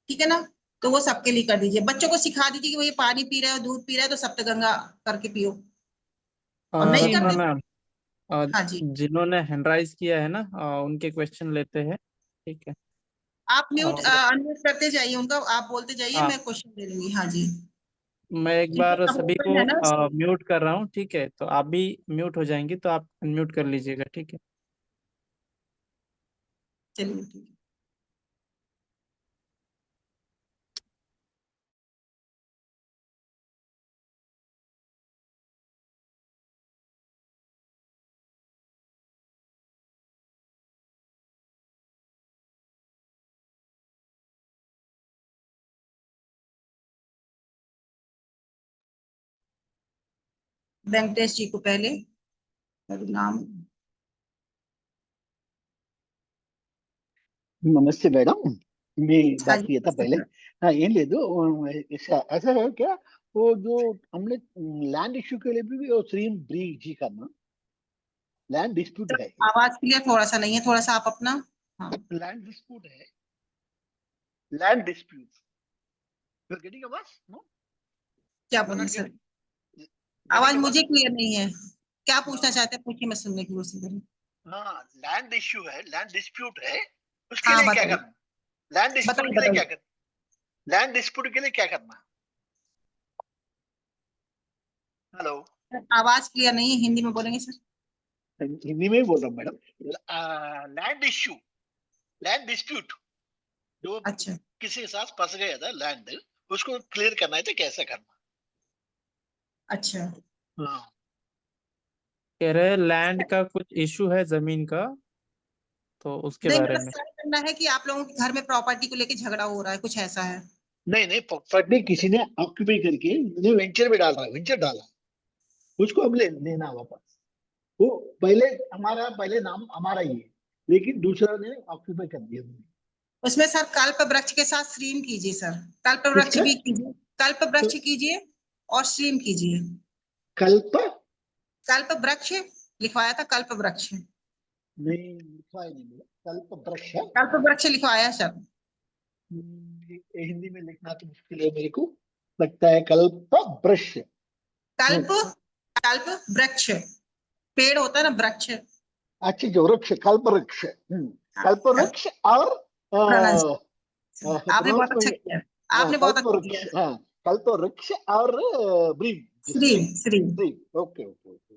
Speaker 1: ठीक है ना, तो वो सबके लिए कर दीजिए, बच्चों को सिखा दीजिए कि वो ये पानी पी रहा है दूध पी रहा है तो सप्तगंगा करके पियो, और नहीं
Speaker 3: जी
Speaker 11: रत्ना
Speaker 1: करते,
Speaker 11: मैम,
Speaker 1: हाँ जी,
Speaker 11: जिन्होंने हैंड राइज किया है ना, उनके क्वेश्चन लेते हैं। ठीक है।
Speaker 1: आप म्यूट
Speaker 11: और
Speaker 1: अनम्यूट करते जाइए उनका, आप बोलते जाइए,
Speaker 11: हाँ,
Speaker 1: मैं क्वेश्चन दे लूंगी, हाँ जी,
Speaker 11: मैं एक
Speaker 1: क्योंकि
Speaker 11: बार
Speaker 1: अब
Speaker 11: सभी
Speaker 1: ओपन
Speaker 11: को
Speaker 1: है ना,
Speaker 11: म्यूट कर रहा हूँ। ठीक है, तो आप भी म्यूट हो जाएंगी तो आप म्यूट कर लीजिएगा। ठीक है।
Speaker 1: चलिए ठीक है। वेंकटेश जी को पहले, नाम।
Speaker 6: नमस्ते मैडम, मैं
Speaker 1: हाँ
Speaker 6: बात
Speaker 1: जी,
Speaker 6: किया था
Speaker 1: नमस्ते
Speaker 6: पहले।
Speaker 1: सर।
Speaker 6: हाँ ये ले दो। ऐसा है क्या, वो जो हमने लैंड इश्यू के लिए भी वो श्रीम ब्रीज जी का ना लैंड डिस्प्यूट
Speaker 1: सर,
Speaker 6: है।
Speaker 1: आवाज क्लियर थोड़ा सा नहीं है, थोड़ा सा आप अपना। हाँ,
Speaker 6: लैंड डिस्प्यूट है, land dispute. You are getting आवाज? नो,
Speaker 1: क्या
Speaker 6: यू आर
Speaker 1: बोले
Speaker 6: नॉट
Speaker 1: सर? आवाज
Speaker 6: गेटिंग आवाज?
Speaker 1: मुझे क्लियर नहीं है। क्या पूछना
Speaker 6: हाँ
Speaker 1: चाहते हैं पूछिए, मैं सुनने की कोशिश करूँ।
Speaker 6: हाँ, लैंड इश्यू है, लैंड डिस्प्यूट है, उसके
Speaker 1: हाँ
Speaker 6: लिए क्या
Speaker 1: बताइए,
Speaker 6: करना? लैंड डिस्प्यूट
Speaker 1: बताइए
Speaker 6: के लिए क्या
Speaker 1: बताइए।
Speaker 6: करना? लैंड डिस्प्यूट के लिए क्या करना? हेलो,
Speaker 1: आवाज क्लियर नहीं है, हिंदी में बोलेंगे सर?
Speaker 6: हिंदी में ही बोल रहा हूँ madam. Land issue, land dispute, जो
Speaker 1: अच्छा
Speaker 6: किसी के साथ फंस गया था लैंड, उसको क्लियर करना है तो कैसे करना?
Speaker 1: अच्छा।
Speaker 6: हाँ
Speaker 11: कह रहे लैंड का कुछ इशू है जमीन का, तो उसके
Speaker 1: नहीं
Speaker 11: बारे
Speaker 1: मतलब
Speaker 11: में।
Speaker 1: सर करना है कि आप लोगों के घर में प्रॉपर्टी को लेके झगड़ा हो रहा है, कुछ ऐसा है?
Speaker 6: नहीं नहीं, प्रॉपर्टी किसी ने ऑक्यूपाई करके वेंचर में डाल रहा है, वेंचर डाला, उसको अब लेना वापस। वो पहले हमारा, पहले नाम हमारा ही है, लेकिन दूसरा ने ऑक्यूपाई कर दिया।
Speaker 1: उसमें सर कल्प वृक्ष के साथ श्रीम कीजिए सर, कल्प वृक्ष
Speaker 6: किसका?
Speaker 1: भी कीजिए, कल्प वृक्ष कीजिए और श्रीम कीजिए।
Speaker 6: कल्प?
Speaker 1: कल्प वृक्ष लिखवाया था, कल्प वृक्ष।
Speaker 6: नहीं लिखा ही नहीं मिला। कल्प वृक्ष है?
Speaker 1: कल्प वृक्ष लिखवाया है सर।
Speaker 6: ये हिंदी में लिखना तो मुश्किल है मेरे को, लगता है कल्प वृक्ष।
Speaker 1: कल्प, कल्प वृक्ष, पेड़ होता है ना वृक्ष।
Speaker 6: अच्छी जो वृक्ष, कल्प वृक्ष।
Speaker 1: हाँ,
Speaker 6: कल्प वृक्ष और
Speaker 1: प्रोनाउंस आपने बहुत अच्छा
Speaker 6: प्रोनाउंस।
Speaker 1: किया,
Speaker 6: हाँ
Speaker 1: आपने बहुत
Speaker 6: कल्प
Speaker 1: अच्छा
Speaker 6: वृक्ष,
Speaker 1: किया।
Speaker 6: हाँ कल्प वृक्ष और ब्रीम, जिसको
Speaker 1: श्रीम, श्रीम।
Speaker 6: ब्रीम। ओके ओके ओके,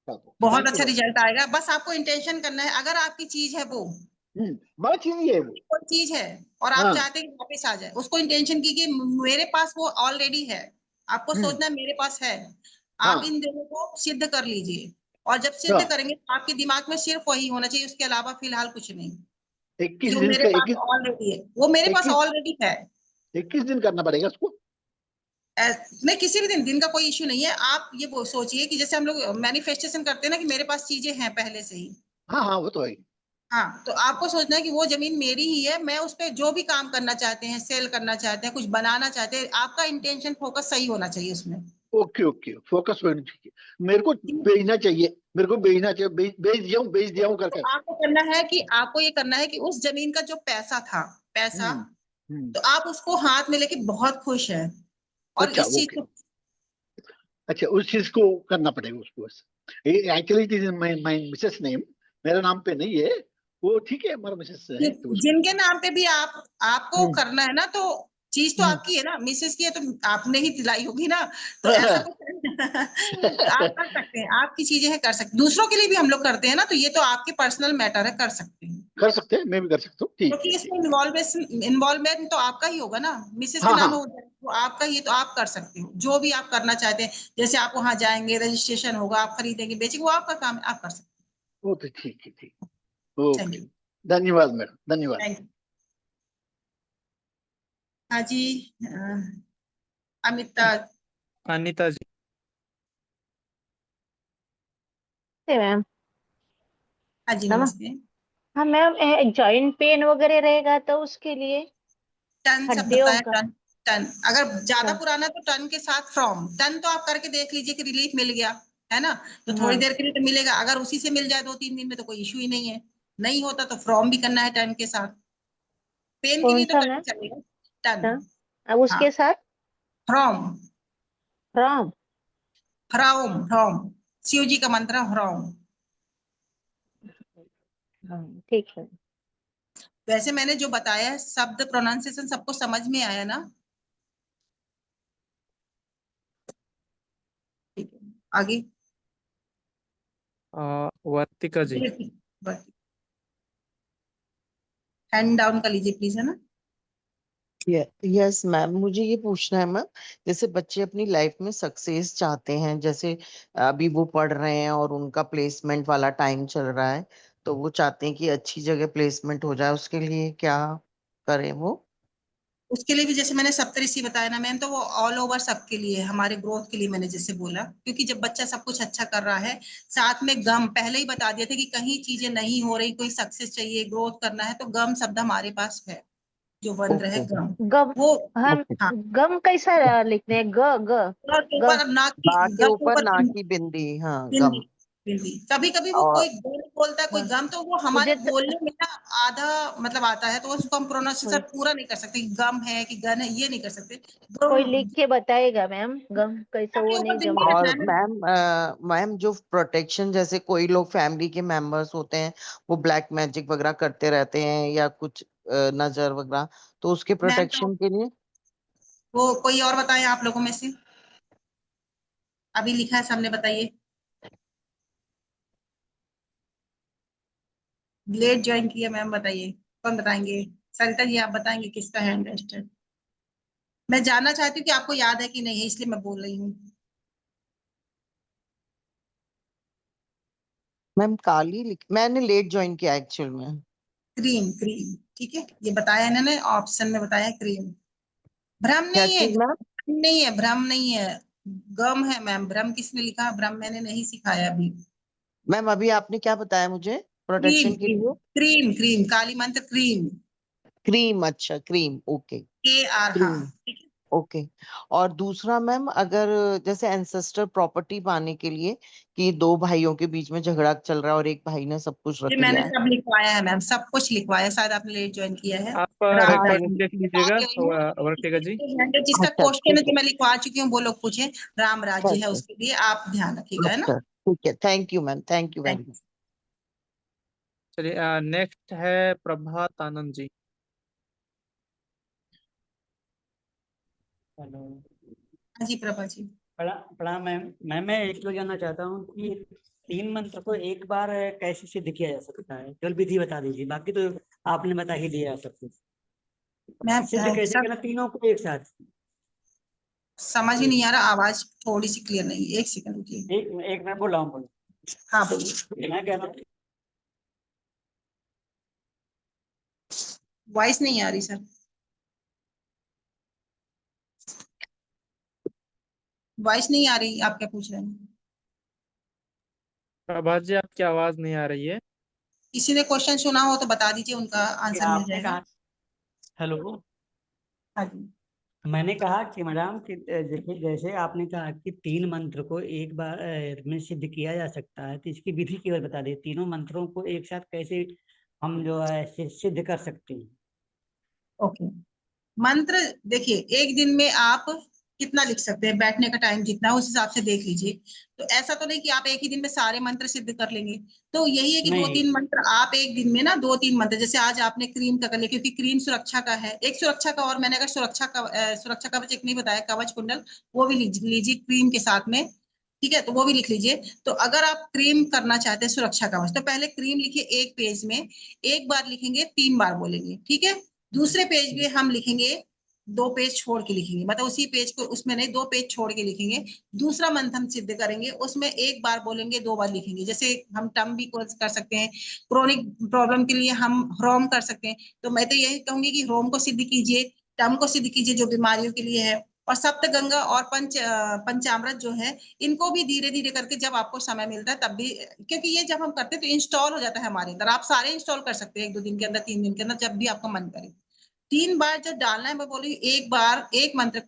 Speaker 1: बहुत
Speaker 6: थैंक यू
Speaker 1: अच्छा
Speaker 6: मैडम।
Speaker 1: रिजल्ट आएगा, बस आपको इंटेंशन करना है। अगर आपकी चीज है वो,
Speaker 6: बड़ा चीज ही है वो।
Speaker 1: कोई चीज है और आप
Speaker 6: हाँ
Speaker 1: चाहते हैं कि वापस आ जाए, उसको इंटेंशन कीजिए मेरे पास वो ऑलरेडी है। आपको सोचना है मेरे पास है। आप
Speaker 6: हाँ
Speaker 1: इन दोनों को सिद्ध कर लीजिए, और जब सिद्ध
Speaker 6: हाँ।
Speaker 1: करेंगे तो आपके दिमाग में सिर्फ वही होना चाहिए, उसके अलावा फिलहाल कुछ नहीं, कि
Speaker 6: 21
Speaker 1: वो
Speaker 6: दिन
Speaker 1: मेरे
Speaker 6: का,
Speaker 1: पास ऑलरेडी है, वो मेरे पास
Speaker 6: 21
Speaker 1: ऑलरेडी है।
Speaker 6: 21 दिन करना पड़ेगा उसको।
Speaker 1: नहीं, किसी भी दिन, दिन का कोई इश्यू नहीं है। आप ये वो सोचिए कि जैसे हम लोग मैनिफेस्टेशन करते हैं ना, कि मेरे पास चीजें हैं पहले से ही।
Speaker 6: हाँ हाँ वो तो है।
Speaker 1: हाँ, तो आपको सोचना है कि वो जमीन मेरी ही है, मैं उस पर जो भी काम करना चाहते हैं, सेल करना चाहते हैं, कुछ बनाना चाहते हैं, आपका इंटेंशन फोकस सही होना चाहिए उसमें।
Speaker 6: ओके ओके, फोकस होना चाहिए। मेरे को भेजना चाहिए, मेरे को भेजना चाहिए, भेज दिया हूँ
Speaker 1: तो
Speaker 6: करके।
Speaker 1: आपको करना है कि आपको ये करना है कि उस जमीन का जो पैसा था, पैसा,
Speaker 6: हम्म हम्म।
Speaker 1: तो आप उसको हाथ में लेके बहुत खुश हैं, और
Speaker 6: अच्छा
Speaker 1: इस चीज
Speaker 6: ओके।
Speaker 1: को।
Speaker 6: अच्छा उस चीज को करना पड़ेगा उसको बस। Actually it is my my Mrs name, मेरे नाम पे नहीं है वो, ठीक है, हमारा मिसेस है तो उसको।
Speaker 1: जिनके नाम पे भी आप, आपको
Speaker 6: हम्म
Speaker 1: करना है ना, तो चीज तो
Speaker 6: हम्म।
Speaker 1: आपकी है ना, मिसेस की है तो आपने ही दिलाई होगी ना, तो ऐसा कुछ तो आप कर सकते हैं, आपकी चीजें हैं, कर सकते, दूसरों के लिए भी हम लोग करते हैं ना, तो ये तो आपके पर्सनल मैटर है, कर सकते हैं।
Speaker 6: कर सकते हैं, मैं भी कर सकता हूँ, ठीक
Speaker 1: क्योंकि
Speaker 6: है ठीक।
Speaker 1: इसमें इन्वॉल्वमेंट तो आपका ही होगा ना, मिसेस के
Speaker 6: हाँ
Speaker 1: नाम
Speaker 6: हाँ
Speaker 1: में हो जाए तो आपका ही है, तो आप कर सकते हो जो भी आप करना चाहते हैं। जैसे आप वहां जाएंगे, रजिस्ट्रेशन होगा, आप खरीदेंगे बेचेंगे, वो आपका काम है, आप कर सकते
Speaker 6: वो तो ठीक है, ठीक।
Speaker 1: हैं। Thank
Speaker 6: okay,
Speaker 1: you.
Speaker 6: धन्यवाद मैडम, धन्यवाद।
Speaker 1: Thank you. हाँ जी, अमिता।
Speaker 11: अनिता जी।
Speaker 2: मैम।
Speaker 1: हाँ जी,
Speaker 2: नमस्ते।
Speaker 1: नमस्ते।
Speaker 2: हाँ मैम, जॉइंट पेन वगैरह रहेगा तो उसके लिए
Speaker 1: टन शब्द
Speaker 2: हड्डियों
Speaker 1: बताया,
Speaker 2: का।
Speaker 1: टन। टन अगर ज्यादा
Speaker 2: हाँ
Speaker 1: पुराना है तो टन के साथ फ्रॉम, टन तो आप करके देख लीजिए कि रिलीफ मिल गया है ना, तो थोड़ी
Speaker 2: हाँ।
Speaker 1: देर के लिए तो मिलेगा, अगर उसी से मिल जाए 2-3 दिन में तो कोई इशू ही नहीं है। नहीं होता तो फ्रॉम भी करना है टन के साथ। पेन के
Speaker 2: कौन
Speaker 1: लिए तो
Speaker 2: सा
Speaker 1: टन
Speaker 2: मैम?
Speaker 1: चलेगा, टन।
Speaker 2: हाँ, अब
Speaker 1: हाँ,
Speaker 2: उसके साथ
Speaker 1: from,
Speaker 2: from.
Speaker 1: From, from, Shiv ji का मंत्र है फ्रॉम।
Speaker 2: हाँ ठीक है।
Speaker 1: वैसे मैंने जो बताया है शब्द प्रोनाउंसिएशन सबको समझ में आया ना? ठीक है, आगे।
Speaker 11: वर्तिका जी।
Speaker 1: हैंड डाउन कर लीजिए प्लीज, है ना?
Speaker 7: यस मैम, मुझे ये पूछना है मैम, जैसे बच्चे अपनी लाइफ में सक्सेस चाहते हैं, जैसे अभी वो पढ़ रहे हैं और उनका प्लेसमेंट वाला टाइम चल रहा है, तो वो चाहते हैं कि अच्छी जगह प्लेसमेंट हो जाए, उसके लिए क्या करें वो?
Speaker 1: उसके लिए भी जैसे मैंने सप्तऋषि बताया ना मैम, तो वो ऑल ओवर सबके लिए है, हमारे ग्रोथ के लिए मैंने जैसे बोला, क्योंकि जब बच्चा सब कुछ अच्छा कर रहा है, साथ में गम पहले ही बता दिया था कि कहीं चीजें नहीं हो रही, कोई सक्सेस चाहिए, ग्रोथ करना है, तो गम शब्द हमारे पास है, जो मंत्र है
Speaker 7: ओके
Speaker 1: गम।
Speaker 2: गम,
Speaker 1: वो
Speaker 2: हम
Speaker 7: ओके।
Speaker 1: हाँ,
Speaker 2: गम कैसा लिखते हैं? ग ग
Speaker 1: ग के
Speaker 2: ग
Speaker 1: ऊपर नाक की,
Speaker 7: बा के
Speaker 1: ग के
Speaker 7: ऊपर
Speaker 1: ऊपर
Speaker 7: ना की बिंदी, हाँ
Speaker 1: बिंदी,
Speaker 7: गम।
Speaker 1: बिंदी। कभी कभी वो
Speaker 7: और
Speaker 1: कोई गम बोलता है, कोई
Speaker 2: हाँ,
Speaker 1: गम, तो वो हमारे
Speaker 2: मुझे तो,
Speaker 1: बोलने में ना आधा मतलब आता है, तो उसको हम प्रोनाउंसिएशन पूरा नहीं कर सकते, गम है कि गन है, ये नहीं कर सकते।
Speaker 2: कोई
Speaker 1: गम
Speaker 2: लिख के बताएगा मैम गम कैसा?
Speaker 1: के
Speaker 2: वो
Speaker 1: ऊपर
Speaker 2: नहीं
Speaker 1: बिंदी
Speaker 2: जमेगा।
Speaker 7: और
Speaker 1: रखना है।
Speaker 7: मैम जो प्रोटेक्शन, जैसे कोई लोग फैमिली के मेंबर्स होते हैं वो ब्लैक मैजिक वगैरह करते रहते हैं या कुछ नजर वगैरह, तो उसके
Speaker 1: मैम तो
Speaker 7: प्रोटेक्शन के लिए।
Speaker 1: वो कोई और बताए आप लोगों में से, अभी लिखा है सामने, बताइए। लेट ज्वाइन किया मैम, बताइए कौन बताएंगे? सरिता जी आप बताएंगे किसका हैंड रेस्ट है? मैं जानना चाहती हूँ कि आपको याद है कि नहीं है, इसलिए मैं बोल रही हूँ।
Speaker 7: मैम मैंने लेट ज्वाइन किया एक्चुअल में।
Speaker 1: क्रीम, क्रीम, ठीक है, ये बताया इन्होंने, ऑप्शन में बताया क्रीम। भ्रम
Speaker 7: क्या
Speaker 1: नहीं है,
Speaker 7: चीज मैम?
Speaker 1: भ्रम नहीं है, भ्रम नहीं है, गम है मैम। भ्रम किसने लिखा? भ्रम मैंने नहीं सिखाया अभी।
Speaker 7: मैम अभी आपने क्या बताया मुझे
Speaker 1: क्रीम,
Speaker 7: प्रोटेक्शन के
Speaker 1: क्रीम,
Speaker 7: लिए?
Speaker 1: क्रीम, क्रीम, काली मंत्र क्रीम,
Speaker 7: क्रीम, अच्छा क्रीम, ओके।
Speaker 1: के आर, हाँ,
Speaker 7: क्रीम,
Speaker 1: ठीक है।
Speaker 7: ओके। और दूसरा मैम, अगर जैसे एंसेस्टर प्रॉपर्टी पाने के लिए कि दो भाइयों के बीच में झगड़ा चल रहा है और एक भाई ने सब कुछ
Speaker 1: ये
Speaker 7: रख
Speaker 1: मैंने
Speaker 7: लिया है।
Speaker 1: सब लिखवाया है मैम, सब कुछ लिखवाया है, शायद आपने लेट ज्वाइन किया है।
Speaker 11: आप
Speaker 1: राम
Speaker 11: रिकॉर्ड
Speaker 1: राज्य
Speaker 11: देख
Speaker 1: बता
Speaker 11: लीजिएगा
Speaker 1: के आई हूँ।
Speaker 11: वर्तिका जी।
Speaker 1: जिसका
Speaker 7: अच्छा
Speaker 1: क्वेश्चन है
Speaker 7: ठीक
Speaker 1: जो
Speaker 7: है।
Speaker 1: मैं लिखवा चुकी हूँ, वो लोग पूछे। राम राज्य है,
Speaker 7: अच्छा
Speaker 1: उसके लिए आप ध्यान रखिएगा, है ना?
Speaker 7: अच्छा ठीक है, thank you ma'am, thank you
Speaker 1: thank
Speaker 7: very
Speaker 1: you.
Speaker 7: Much.
Speaker 11: चलिए नेक्स्ट है प्रभात आनंद जी।
Speaker 12: हेलो।
Speaker 1: हाँ जी, प्रभा जी।
Speaker 12: प्रणाम मैम। मैं एक तो जानना चाहता हूँ कि 3 मंत्र को एक बार कैसे सिद्ध किया जा सकता है? केवल विधि बता दीजिए, बाकी तो आपने बता ही दिया सब कुछ।
Speaker 1: मैं
Speaker 12: सिद्ध कैसे
Speaker 1: सब
Speaker 12: करना तीनों को एक साथ?
Speaker 1: समझ ही
Speaker 12: एक
Speaker 1: नहीं आ रहा, आवाज थोड़ी सी क्लियर नहीं है, एक सेकंड रुकिए।
Speaker 12: एक, एक मैं बोला हूँ
Speaker 1: हाँ बोलिए।
Speaker 12: मैं कह रहा हूँ
Speaker 1: वॉइस नहीं आ रही सर, वॉइस नहीं आ रही, आप क्या पूछ रहे हैं?
Speaker 11: प्रभात जी आपकी आवाज नहीं आ रही है।
Speaker 1: किसी ने क्वेश्चन सुना हो तो बता दीजिए, उनका
Speaker 12: कि
Speaker 1: आंसर मिल
Speaker 12: आपने
Speaker 1: जाएगा।
Speaker 12: कहा। हेलो।
Speaker 1: हाँ जी।
Speaker 12: मैंने कहा कि मैडम कि जैसे जैसे आपने कहा कि 3 मंत्र को एक बार में सिद्ध किया जा सकता है, तो इसकी विधि केवल बता दें, तीनों मंत्रों को एक साथ कैसे हम जो है सिद्ध कर सकते हैं?
Speaker 1: ओके, मंत्र देखिए, एक दिन में आप कितना लिख सकते हैं, बैठने का टाइम जितना है उस हिसाब से देख लीजिए। तो ऐसा तो नहीं कि आप एक ही दिन में सारे मंत्र सिद्ध कर लेंगे। तो यही है कि दो
Speaker 12: नहीं।
Speaker 1: तीन मंत्र आप एक दिन में ना, दो तीन मंत्र, जैसे आज आपने क्रीम का कर लिया, क्योंकि क्रीम सुरक्षा का है, एक सुरक्षा का, और मैंने अगर सुरक्षा कवच एक नहीं बताया, कवच कुंडल, वो भी लिख लीजिए क्रीम के साथ में, ठीक है, तो वो भी लिख लीजिए। तो अगर आप क्रीम करना चाहते हैं सुरक्षा कवच, तो पहले क्रीम लिखिए एक पेज में, एक बार लिखेंगे, 3 बार बोलेंगे, ठीक है। दूसरे पेज पे हम लिखेंगे, 2 पेज छोड़ के लिखेंगे, मतलब उसी पेज को, उसमें नहीं, 2 पेज छोड़ के लिखेंगे। दूसरा मंत्र हम सिद्ध करेंगे, उसमें एक बार बोलेंगे, 2 बार लिखेंगे। जैसे हम टर्म भी कर सकते हैं, क्रोनिक प्रॉब्लम के लिए हम ह्रोम कर सकते हैं। तो मैं तो यही कहूंगी कि ह्रोम को सिद्ध कीजिए, टर्म को सिद्ध कीजिए जो बीमारियों के लिए है, और सप्त गंगा और पंचामृत जो है, इनको भी धीरे धीरे करके जब आपको समय मिलता है तब भी, क्योंकि ये जब हम करते हैं तो इंस्टॉल हो जाता है हमारे अंदर। आप सारे इंस्टॉल कर सकते हैं 1-2 दिन के अंदर, 3 दिन के अंदर, जब भी आपका मन करे। 3 बार जो डालना है, मैं बोल रही हूँ, एक बार एक मंत्र,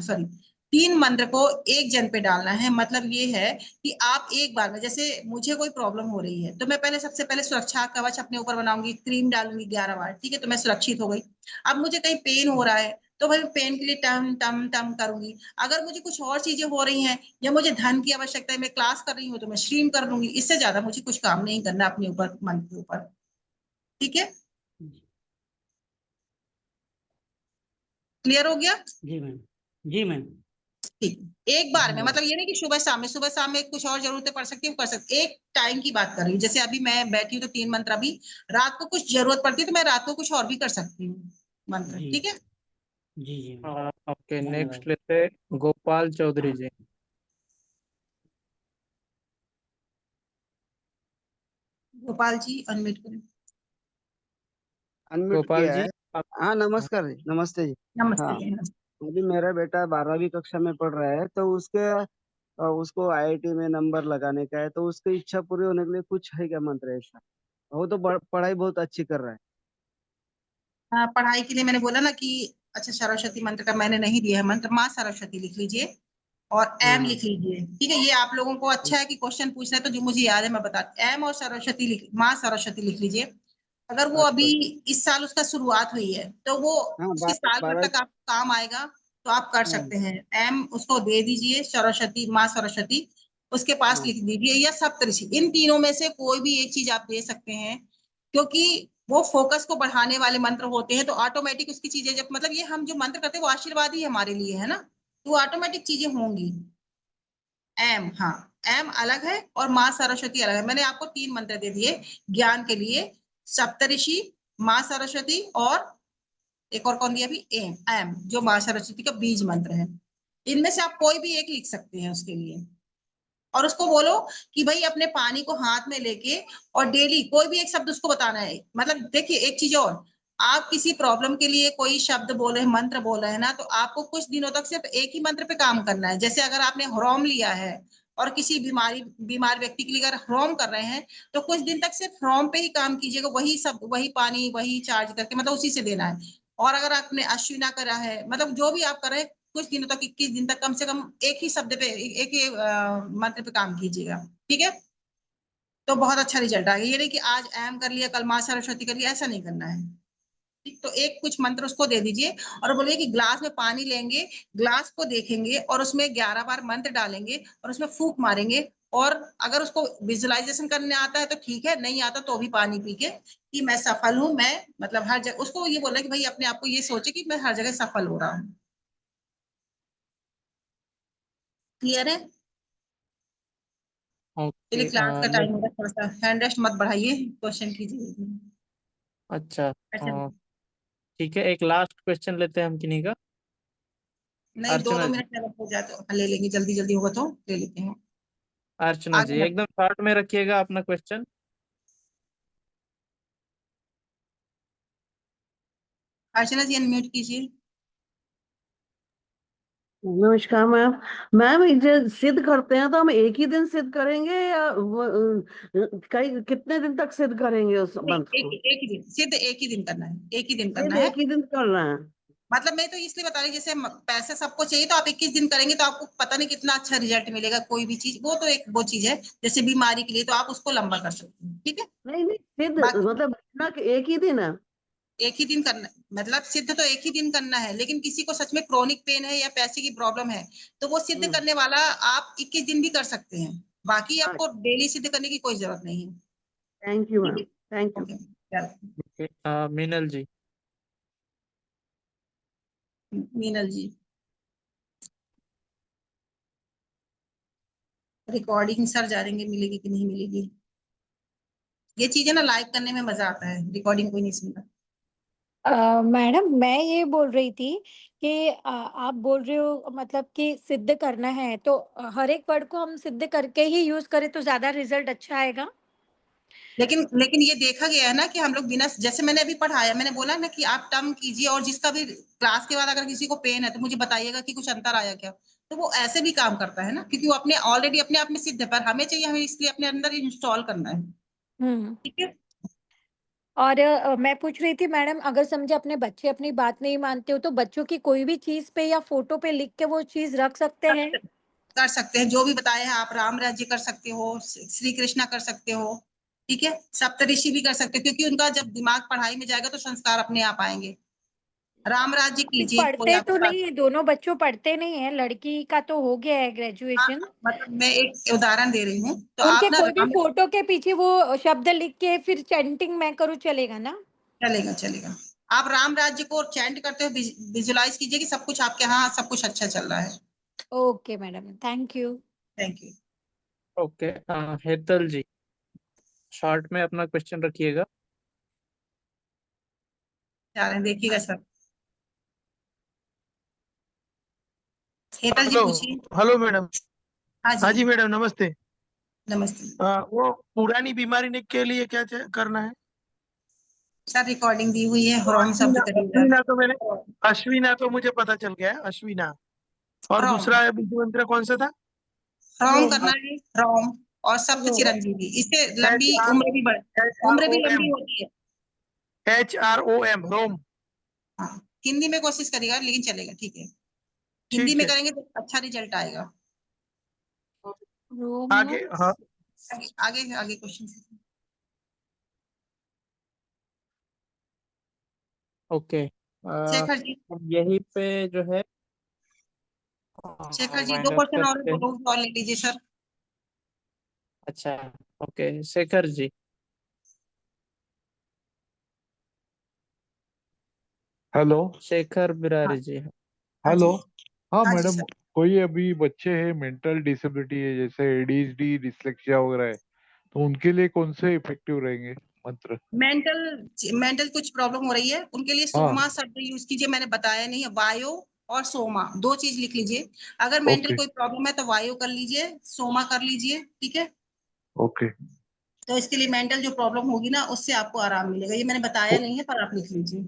Speaker 1: सॉरी, 3 मंत्र को एक जन पे डालना है। मतलब ये है कि आप एक बार में, जैसे मुझे कोई प्रॉब्लम हो रही है, तो मैं पहले, सबसे पहले सुरक्षा कवच अपने ऊपर बनाऊंगी, क्रीम डालूंगी 11 बार, ठीक है, तो मैं सुरक्षित हो गई। अब मुझे कहीं पेन हो रहा है, तो भाई पेन के लिए टम टम टम करूंगी। अगर मुझे कुछ और चीजें हो रही हैं, या मुझे धन की आवश्यकता है, मैं क्लास कर रही हूँ, तो मैं श्रीम कर लूंगी। इससे ज्यादा मुझे कुछ काम नहीं करना अपने ऊपर, मन के ऊपर, ठीक है। क्लियर हो गया?
Speaker 12: जी मैम। जी मैम।
Speaker 1: ठीक है, एक बार में,
Speaker 12: धन्यवाद।
Speaker 1: मतलब ये नहीं कि सुबह शाम में कुछ और जरूरतें पड़ सकती है, कर सकती, एक टाइम की बात कर रही हूँ। जैसे अभी मैं बैठी हूँ तो 3 मंत्र, अभी रात को कुछ जरूरत पड़ती है तो मैं रात को कुछ और भी कर सकती हूँ मंत्र,
Speaker 12: जी
Speaker 1: ठीक है।
Speaker 12: जी जी मैम।
Speaker 11: ओके नेक्स्ट
Speaker 12: धन्यवाद।
Speaker 11: लेते हैं गोपाल चौधरी जी।
Speaker 1: गोपाल जी अनम्यूट करें।
Speaker 13: अनम्यूट
Speaker 11: गोपाल
Speaker 13: किया
Speaker 11: जी
Speaker 13: है। हाँ नमस्कार जी, नमस्ते जी।
Speaker 1: नमस्ते
Speaker 13: हाँ
Speaker 1: जी, नमस्ते।
Speaker 13: अभी मेरा बेटा 12वीं कक्षा में पढ़ रहा है, तो उसको आईआईटी में नंबर लगाने का है, तो उसकी इच्छा पूरी होने के लिए कुछ है क्या मंत्र ऐसा? वो तो पढ़ाई बहुत अच्छी कर रहा है।
Speaker 1: हाँ, पढ़ाई के लिए मैंने बोला ना कि अच्छा, सरस्वती मंत्र का मैंने नहीं दिया है मंत्र। माँ सरस्वती लिख लीजिए और
Speaker 13: हाँ
Speaker 1: एम
Speaker 13: हाँ
Speaker 1: लिख लीजिए। ठीक है, ये आप लोगों को अच्छा है कि क्वेश्चन पूछ रहे हैं, तो जो मुझे याद है मैं बता, एम और सरस्वती लिख, माँ सरस्वती लिख लीजिए। अगर वो अभी
Speaker 13: अच्छा।
Speaker 1: इस साल उसका शुरुआत हुई है तो वो
Speaker 13: हाँ
Speaker 1: उसके साल भर
Speaker 13: 12।
Speaker 1: तक आप काम आएगा, तो आप कर
Speaker 13: हाँ
Speaker 1: सकते हैं। एम उसको दे दीजिए, सरस्वती, माँ सरस्वती उसके पास
Speaker 13: हाँ
Speaker 1: लिख दीजिए, या सप्तऋषि। इन तीनों में से कोई भी एक चीज आप दे सकते हैं, क्योंकि वो फोकस को बढ़ाने वाले मंत्र होते हैं। तो ऑटोमेटिक उसकी चीजें, जब मतलब ये हम जो मंत्र करते हैं वो आशीर्वाद ही हमारे लिए है ना, तो ऑटोमेटिक चीजें होंगी। एम, हाँ, एम अलग है और माँ सरस्वती अलग है। मैंने आपको 3 मंत्र दे दिए ज्ञान के लिए, सप्तऋषि, माँ सरस्वती, और एक और कौन दिया अभी, एम जो माँ सरस्वती का बीज मंत्र है। इनमें से आप कोई भी एक लिख सकते हैं उसके लिए। और उसको बोलो कि भाई अपने पानी को हाथ में लेके और डेली कोई भी एक शब्द उसको बताना है। मतलब देखिए एक चीज और, आप किसी प्रॉब्लम के लिए कोई शब्द बोल रहे हैं, मंत्र बोल रहे हैं ना, तो आपको कुछ दिनों तक सिर्फ एक ही मंत्र पे काम करना है। जैसे अगर आपने ह्रोम लिया है और किसी बीमार व्यक्ति के लिए अगर ह्रोम कर रहे हैं, तो कुछ दिन तक सिर्फ ह्रोम पे ही काम कीजिएगा, वही सब, वही पानी, वही चार्ज करके, मतलब उसी से देना है। और अगर आपने अश्विना करा है, मतलब जो भी आप कर रहे हैं, कुछ दिनों तक, 21 दिन तक कम से कम एक ही शब्द पे, एक ही मंत्र पे काम कीजिएगा। ठीक है, तो बहुत अच्छा रिजल्ट आएगा। ये नहीं कि आज एम कर लिया, कल माँ सरस्वती कर लिया, ऐसा नहीं करना है। ठीक, तो एक कुछ मंत्र उसको दे दीजिए और बोलिए कि ग्लास में पानी लेंगे, ग्लास को देखेंगे और उसमें 11 बार मंत्र डालेंगे और उसमें फूंक मारेंगे। और अगर उसको विजुअलाइजेशन करने आता है तो ठीक है, नहीं आता तो भी पानी पी के कि मैं सफल हूं, मैं मतलब हर जगह, उसको ये बोला कि भाई अपने आप को ये सोचे कि मैं हर जगह सफल हो रहा हूँ। क्लियर है? चलिए,
Speaker 11: ओके।
Speaker 1: क्लास का टाइम होगा, थोड़ा सा हैंड रेस्ट मत बढ़ाइए, क्वेश्चन कीजिए।
Speaker 11: अच्छा।
Speaker 1: अच्छा,
Speaker 11: ठीक है, एक लास्ट क्वेश्चन लेते हैं हम किन्हीं का।
Speaker 1: नहीं, दो
Speaker 11: अर्चना
Speaker 1: दो
Speaker 11: जी।
Speaker 1: मिनट में हो जाए तो ले लेंगे, जल्दी जल्दी होगा तो ले लेते हैं।
Speaker 11: अर्चना जी,
Speaker 1: आगे बढ़,
Speaker 11: एकदम शॉर्ट में रखिएगा अपना क्वेश्चन।
Speaker 1: अर्चना जी अनम्यूट कीजिए।
Speaker 14: नमस्कार मैम। मैम जब सिद्ध करते हैं तो हम एक ही दिन सिद्ध करेंगे या कई कितने दिन तक सिद्ध करेंगे उस
Speaker 1: नहीं,
Speaker 14: मंत्र को?
Speaker 1: एक ही दिन सिर्फ, एक ही दिन करना है, एक ही दिन करना
Speaker 14: सिद्ध
Speaker 1: है।
Speaker 14: एक ही दिन करना है?
Speaker 1: मतलब मैं तो इसलिए बता रही हूँ, जैसे पैसे सबको चाहिए तो आप 21 दिन करेंगे तो आपको पता नहीं कितना अच्छा रिजल्ट मिलेगा। कोई भी चीज, वो तो एक वो चीज है, जैसे बीमारी के लिए तो आप उसको लंबा कर सकते हैं। ठीक है,
Speaker 14: नहीं नहीं, सिद्ध
Speaker 1: बाकी
Speaker 14: मतलब ना कि एक ही दिन है?
Speaker 1: एक ही दिन करना, मतलब सिद्ध तो एक ही दिन करना है, लेकिन किसी को सच में क्रोनिक पेन है या पैसे की प्रॉब्लम है, तो वो सिद्ध
Speaker 14: हम्म,
Speaker 1: करने वाला आप 21 दिन भी कर सकते हैं। बाकी
Speaker 14: अच्छा,
Speaker 1: आपको डेली सिद्ध करने की कोई जरूरत नहीं है।
Speaker 14: थैंक यू
Speaker 1: ठीक
Speaker 14: मैम,
Speaker 1: है,
Speaker 14: थैंक यू।
Speaker 1: ओके, चलो।
Speaker 11: ओके, मीनल जी।
Speaker 1: मीनल जी, रिकॉर्डिंग सर जानेंगे मिलेगी कि नहीं मिलेगी। ये चीजें ना लाइव करने में मजा आता है, रिकॉर्डिंग कोई नहीं सुनता।
Speaker 5: मैडम मैं ये बोल रही थी कि आप बोल रहे हो मतलब कि सिद्ध करना है तो हर एक वर्ड को हम सिद्ध करके ही यूज करें तो ज्यादा रिजल्ट अच्छा आएगा।
Speaker 1: लेकिन लेकिन ये देखा गया है ना कि हम लोग बिना, जैसे मैंने अभी पढ़ाया, मैंने बोला ना कि आप टर्म कीजिए, और जिसका भी क्लास के बाद अगर किसी को पेन है तो मुझे बताइएगा कि कुछ अंतर आया क्या। तो वो ऐसे भी काम करता है ना, क्योंकि वो अपने ऑलरेडी अपने आप में सिद्ध है, पर हमें चाहिए, हमें इसलिए अपने अंदर इंस्टॉल करना है।
Speaker 5: हम्म।
Speaker 1: ठीक है,
Speaker 5: और मैं पूछ रही थी मैडम, अगर समझे अपने बच्चे अपनी बात नहीं मानते हो तो बच्चों की कोई भी चीज पे या फोटो पे लिख के वो चीज रख सकते हैं?
Speaker 1: कर सकते हैं, जो भी बताए हैं आप, राम राज्य कर सकते हो, श्री कृष्णा कर सकते हो। ठीक है, सप्तऋषि भी कर सकते हो, क्योंकि उनका जब दिमाग पढ़ाई में जाएगा तो संस्कार अपने आप आएंगे। राम राज्य
Speaker 5: अभी
Speaker 1: कीजिए, कोई
Speaker 5: पढ़ते तो
Speaker 1: आपके पास।
Speaker 5: नहीं है, दोनों बच्चों पढ़ते नहीं है, लड़की का तो हो गया है
Speaker 1: हाँ,
Speaker 5: ग्रेजुएशन।
Speaker 1: मतलब मैं एक उदाहरण दे रही हूँ, तो
Speaker 5: उनके
Speaker 1: आप ना
Speaker 5: कोई भी
Speaker 1: राम,
Speaker 5: फोटो के पीछे वो शब्द लिख के फिर चैंटिंग मैं करूँ चलेगा ना?
Speaker 1: चलेगा चलेगा। आप राम राज्य को चैंट करते हो, विजुलाइज कीजिए कि सब कुछ आपके यहाँ सब कुछ अच्छा चल रहा है।
Speaker 5: Okay madam, thank you.
Speaker 1: Thank you.
Speaker 11: Okay, Hetal ji, short में अपना क्वेश्चन रखिएगा।
Speaker 1: जा रहे हैं, देखिएगा सब। हेतल जी
Speaker 6: हेलो।
Speaker 1: पूछिए।
Speaker 6: Hello madam.
Speaker 1: हाँ
Speaker 6: हाँ
Speaker 1: जी,
Speaker 6: जी मैडम, नमस्ते।
Speaker 1: नमस्ते।
Speaker 6: वो पुरानी बीमारी ने के लिए क्या करना है?
Speaker 1: सर रिकॉर्डिंग दी हुई है, ह्रोम शब्द करेंगे
Speaker 15: अश्विना तो मैंने अश्विना तो मुझे पता चल गया है, अश्विना। और
Speaker 1: ह्रोम
Speaker 15: दूसरा बीज मंत्र कौन सा था?
Speaker 1: ह्रोम करना है, ह्रोम। और सप्त
Speaker 10: रोम।
Speaker 1: चिरंजीवी, इससे
Speaker 15: एच
Speaker 1: लंबी
Speaker 15: आर
Speaker 1: उम्र भी उम्र भी लंबी
Speaker 15: HROM
Speaker 1: होती है।
Speaker 15: HROM रोम।
Speaker 1: हाँ, हिंदी में कोशिश करिएगा लेकिन चलेगा, ठीक है। हिंदी
Speaker 15: ठीक
Speaker 1: में
Speaker 15: है,
Speaker 1: करेंगे तो अच्छा रिजल्ट आएगा।
Speaker 5: रोम
Speaker 15: आगे।
Speaker 5: ना।
Speaker 15: हाँ,
Speaker 1: आगे आगे आगे क्वेश्चन।
Speaker 11: ओके।
Speaker 1: शेखर जी,
Speaker 11: अब यही पे जो है
Speaker 1: Shekhar ji 2
Speaker 11: wind up
Speaker 1: question और
Speaker 11: करते हैं।
Speaker 1: बोलो और ले लीजिए सर।
Speaker 11: अच्छा, ओके शेखर जी।
Speaker 16: हेलो।
Speaker 11: शेखर
Speaker 1: हाँ
Speaker 11: बिरारी जी।
Speaker 1: हाँ
Speaker 16: हेलो।
Speaker 1: जी,
Speaker 16: हाँ
Speaker 1: हाँ जी
Speaker 16: मैडम,
Speaker 1: सर।
Speaker 16: कोई अभी बच्चे हैं मेंटल डिसेबिलिटी है जैसे एडीएचडी डिसलेक्सिया वगैरह है, तो उनके लिए कौन से इफेक्टिव रहेंगे मंत्र?
Speaker 1: मेंटल कुछ प्रॉब्लम हो रही है उनके लिए
Speaker 16: हाँ।
Speaker 1: सोमा शब्द यूज कीजिए, मैंने बताया नहीं है, वायो और सोमा 2 चीज लिख लीजिए। अगर मेंटल
Speaker 16: ओके
Speaker 1: कोई प्रॉब्लम है तो वायो कर लीजिए, सोमा कर लीजिए, ठीक है।
Speaker 16: ओके।
Speaker 1: तो इसके लिए मेंटल जो प्रॉब्लम होगी ना उससे आपको आराम मिलेगा, ये मैंने बताया नहीं है पर आप लिख लीजिए।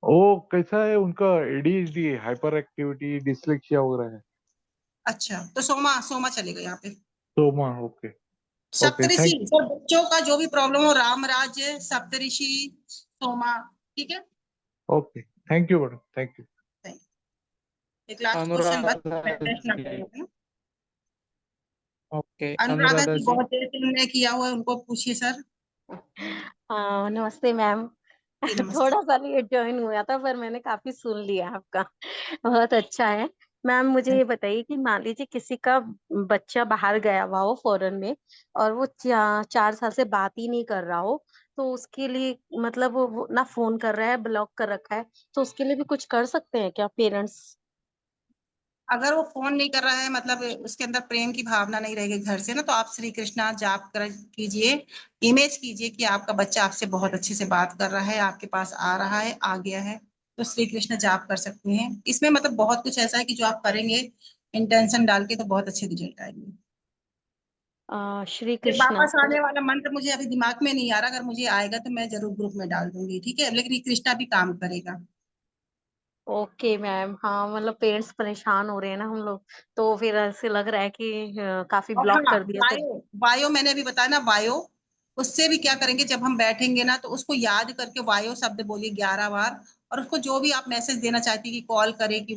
Speaker 16: वो कैसा है उनका? एडीएचडी है, हाइपर एक्टिविटी डिसलेक्सिया वगैरह है।
Speaker 1: अच्छा, तो सोमा सोमा चलेगा यहाँ पे।
Speaker 16: तो माँ ओके। ओके
Speaker 1: सप्तऋषि
Speaker 16: थैंक।
Speaker 1: सर, बच्चों का जो भी प्रॉब्लम हो, राम राज्य, सप्तऋषि, सोमा, ठीक है।
Speaker 16: Okay thank you madam, thank you.
Speaker 1: एक लास्ट क्वेश्चन बस,
Speaker 11: अनुराधा
Speaker 1: मैं टेस्ट ना
Speaker 11: जी।
Speaker 1: करूँ।
Speaker 11: ओके
Speaker 1: अनुराधा
Speaker 11: अनुराधा
Speaker 1: जी
Speaker 11: जी।
Speaker 1: बहुत देर से उन्होंने किया हुआ है, उनको पूछिए सर।
Speaker 17: हाँ नमस्ते मैम।
Speaker 1: जी नमस्ते।
Speaker 17: थोड़ा सा लेट ज्वाइन हुआ था पर मैंने काफी सुन लिया आपका। बहुत अच्छा है। मैम मुझे ये बताइए कि मान लीजिए किसी का बच्चा बाहर गया हुआ हो फॉरेन में और वो 4 साल से बात ही नहीं कर रहा हो, तो उसके लिए मतलब वो ना फोन कर रहा है, ब्लॉक कर रखा है, तो उसके लिए भी कुछ कर सकते हैं क्या पेरेंट्स?
Speaker 1: अगर वो फोन नहीं कर रहा है, मतलब उसके अंदर प्रेम की भावना नहीं रहेगी घर से ना, तो आप श्री कृष्णा जाप कर कीजिए। इमेज कीजिए कि आपका बच्चा आपसे बहुत अच्छे से बात कर रहा है, आपके पास आ रहा है, आ गया है, तो श्री कृष्ण जाप कर सकते हैं। इसमें मतलब बहुत कुछ ऐसा है कि जो आप करेंगे इंटेंशन डाल के तो बहुत अच्छे रिजल्ट आएंगे।
Speaker 17: श्री
Speaker 1: ये
Speaker 17: कृष्णा
Speaker 1: वापस आने वाला मंत्र मुझे अभी दिमाग में नहीं आ रहा, अगर मुझे आएगा तो मैं जरूर ग्रुप में डाल दूंगी, ठीक है, लेकिन ये कृष्णा भी काम करेगा।
Speaker 17: Okay ma'am. हाँ मतलब पेरेंट्स परेशान हो रहे हैं ना हम लोग, तो फिर ऐसे लग रहा है कि काफी
Speaker 1: और
Speaker 17: ब्लॉक
Speaker 1: हाँ,
Speaker 17: कर दिया तो।
Speaker 1: वायो वायो मैंने अभी बताया ना, वायो, उससे भी क्या करेंगे, जब हम बैठेंगे ना तो उसको याद करके वायो शब्द बोलिए 11 बार, और उसको जो भी आप मैसेज देना चाहती है कि कॉल करे कि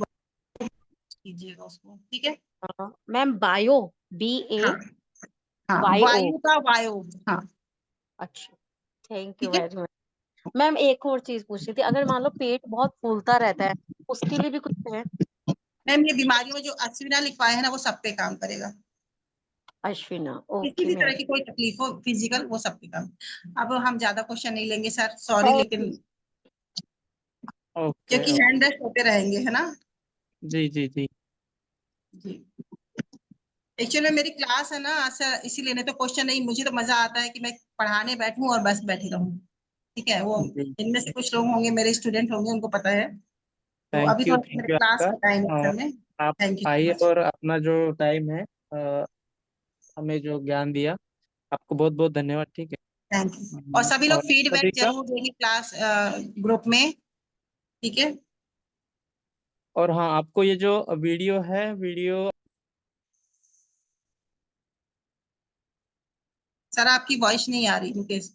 Speaker 1: कीजिएगा उसको, ठीक है।
Speaker 17: मैम बायो, BA
Speaker 1: हाँ हाँ,
Speaker 17: YO।
Speaker 1: वायु का वायो। हाँ
Speaker 17: अच्छा, थैंक यू
Speaker 1: ठीक है।
Speaker 17: Very much. मैम एक और चीज पूछनी थी, अगर मान लो पेट बहुत फूलता रहता है उसके लिए भी कुछ है?
Speaker 1: मैम ये बीमारियों में जो अश्विना लिखवाए है ना वो सब पे काम करेगा।
Speaker 17: अश्विना,
Speaker 1: किसी
Speaker 17: ओके
Speaker 1: भी तरह
Speaker 17: मैम।
Speaker 1: की कोई तकलीफ हो फिजिकल, वो सब पे काम। अब हम ज्यादा क्वेश्चन नहीं लेंगे सर, सॉरी,
Speaker 17: ओके।
Speaker 1: लेकिन
Speaker 11: ओके
Speaker 1: क्योंकि
Speaker 11: ओके।
Speaker 1: हैंड रेस्ट होते रहेंगे, है ना।
Speaker 11: जी जी जी।
Speaker 1: जी, एक्चुअली मेरी क्लास है ना सर, इसीलिए, नहीं तो क्वेश्चन नहीं, मुझे तो मजा आता है कि मैं पढ़ाने बैठूं और बस बैठी रहूं, ठीक है। वो
Speaker 11: जी
Speaker 1: इनमें से कुछ लोग होंगे मेरे स्टूडेंट होंगे, उनको पता है। तो अभी
Speaker 11: थैंक
Speaker 1: थोड़ा मेरे
Speaker 11: यू
Speaker 1: क्लास
Speaker 11: आपका।
Speaker 1: का टाइम है
Speaker 11: और
Speaker 1: सर में।
Speaker 11: आप
Speaker 1: थैंक यू सो
Speaker 11: आइए
Speaker 1: मच।
Speaker 11: और अपना जो टाइम है हमें जो ज्ञान दिया, आपको बहुत बहुत धन्यवाद, ठीक है।
Speaker 1: थैंक यू, और सभी लोग
Speaker 11: और
Speaker 1: फीडबैक
Speaker 11: सभी का।
Speaker 1: जरूर देंगे क्लास ग्रुप में, ठीक है।
Speaker 11: और हाँ, आपको ये जो वीडियो है, वीडियो
Speaker 1: सर आपकी वॉइस नहीं आ रही मुकेश।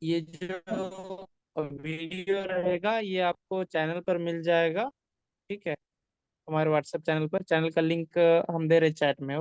Speaker 11: ये जो वीडियो रहेगा ये आपको चैनल पर मिल जाएगा, ठीक है, हमारे व्हाट्सएप चैनल पर। चैनल का लिंक हम दे रहे चैट में।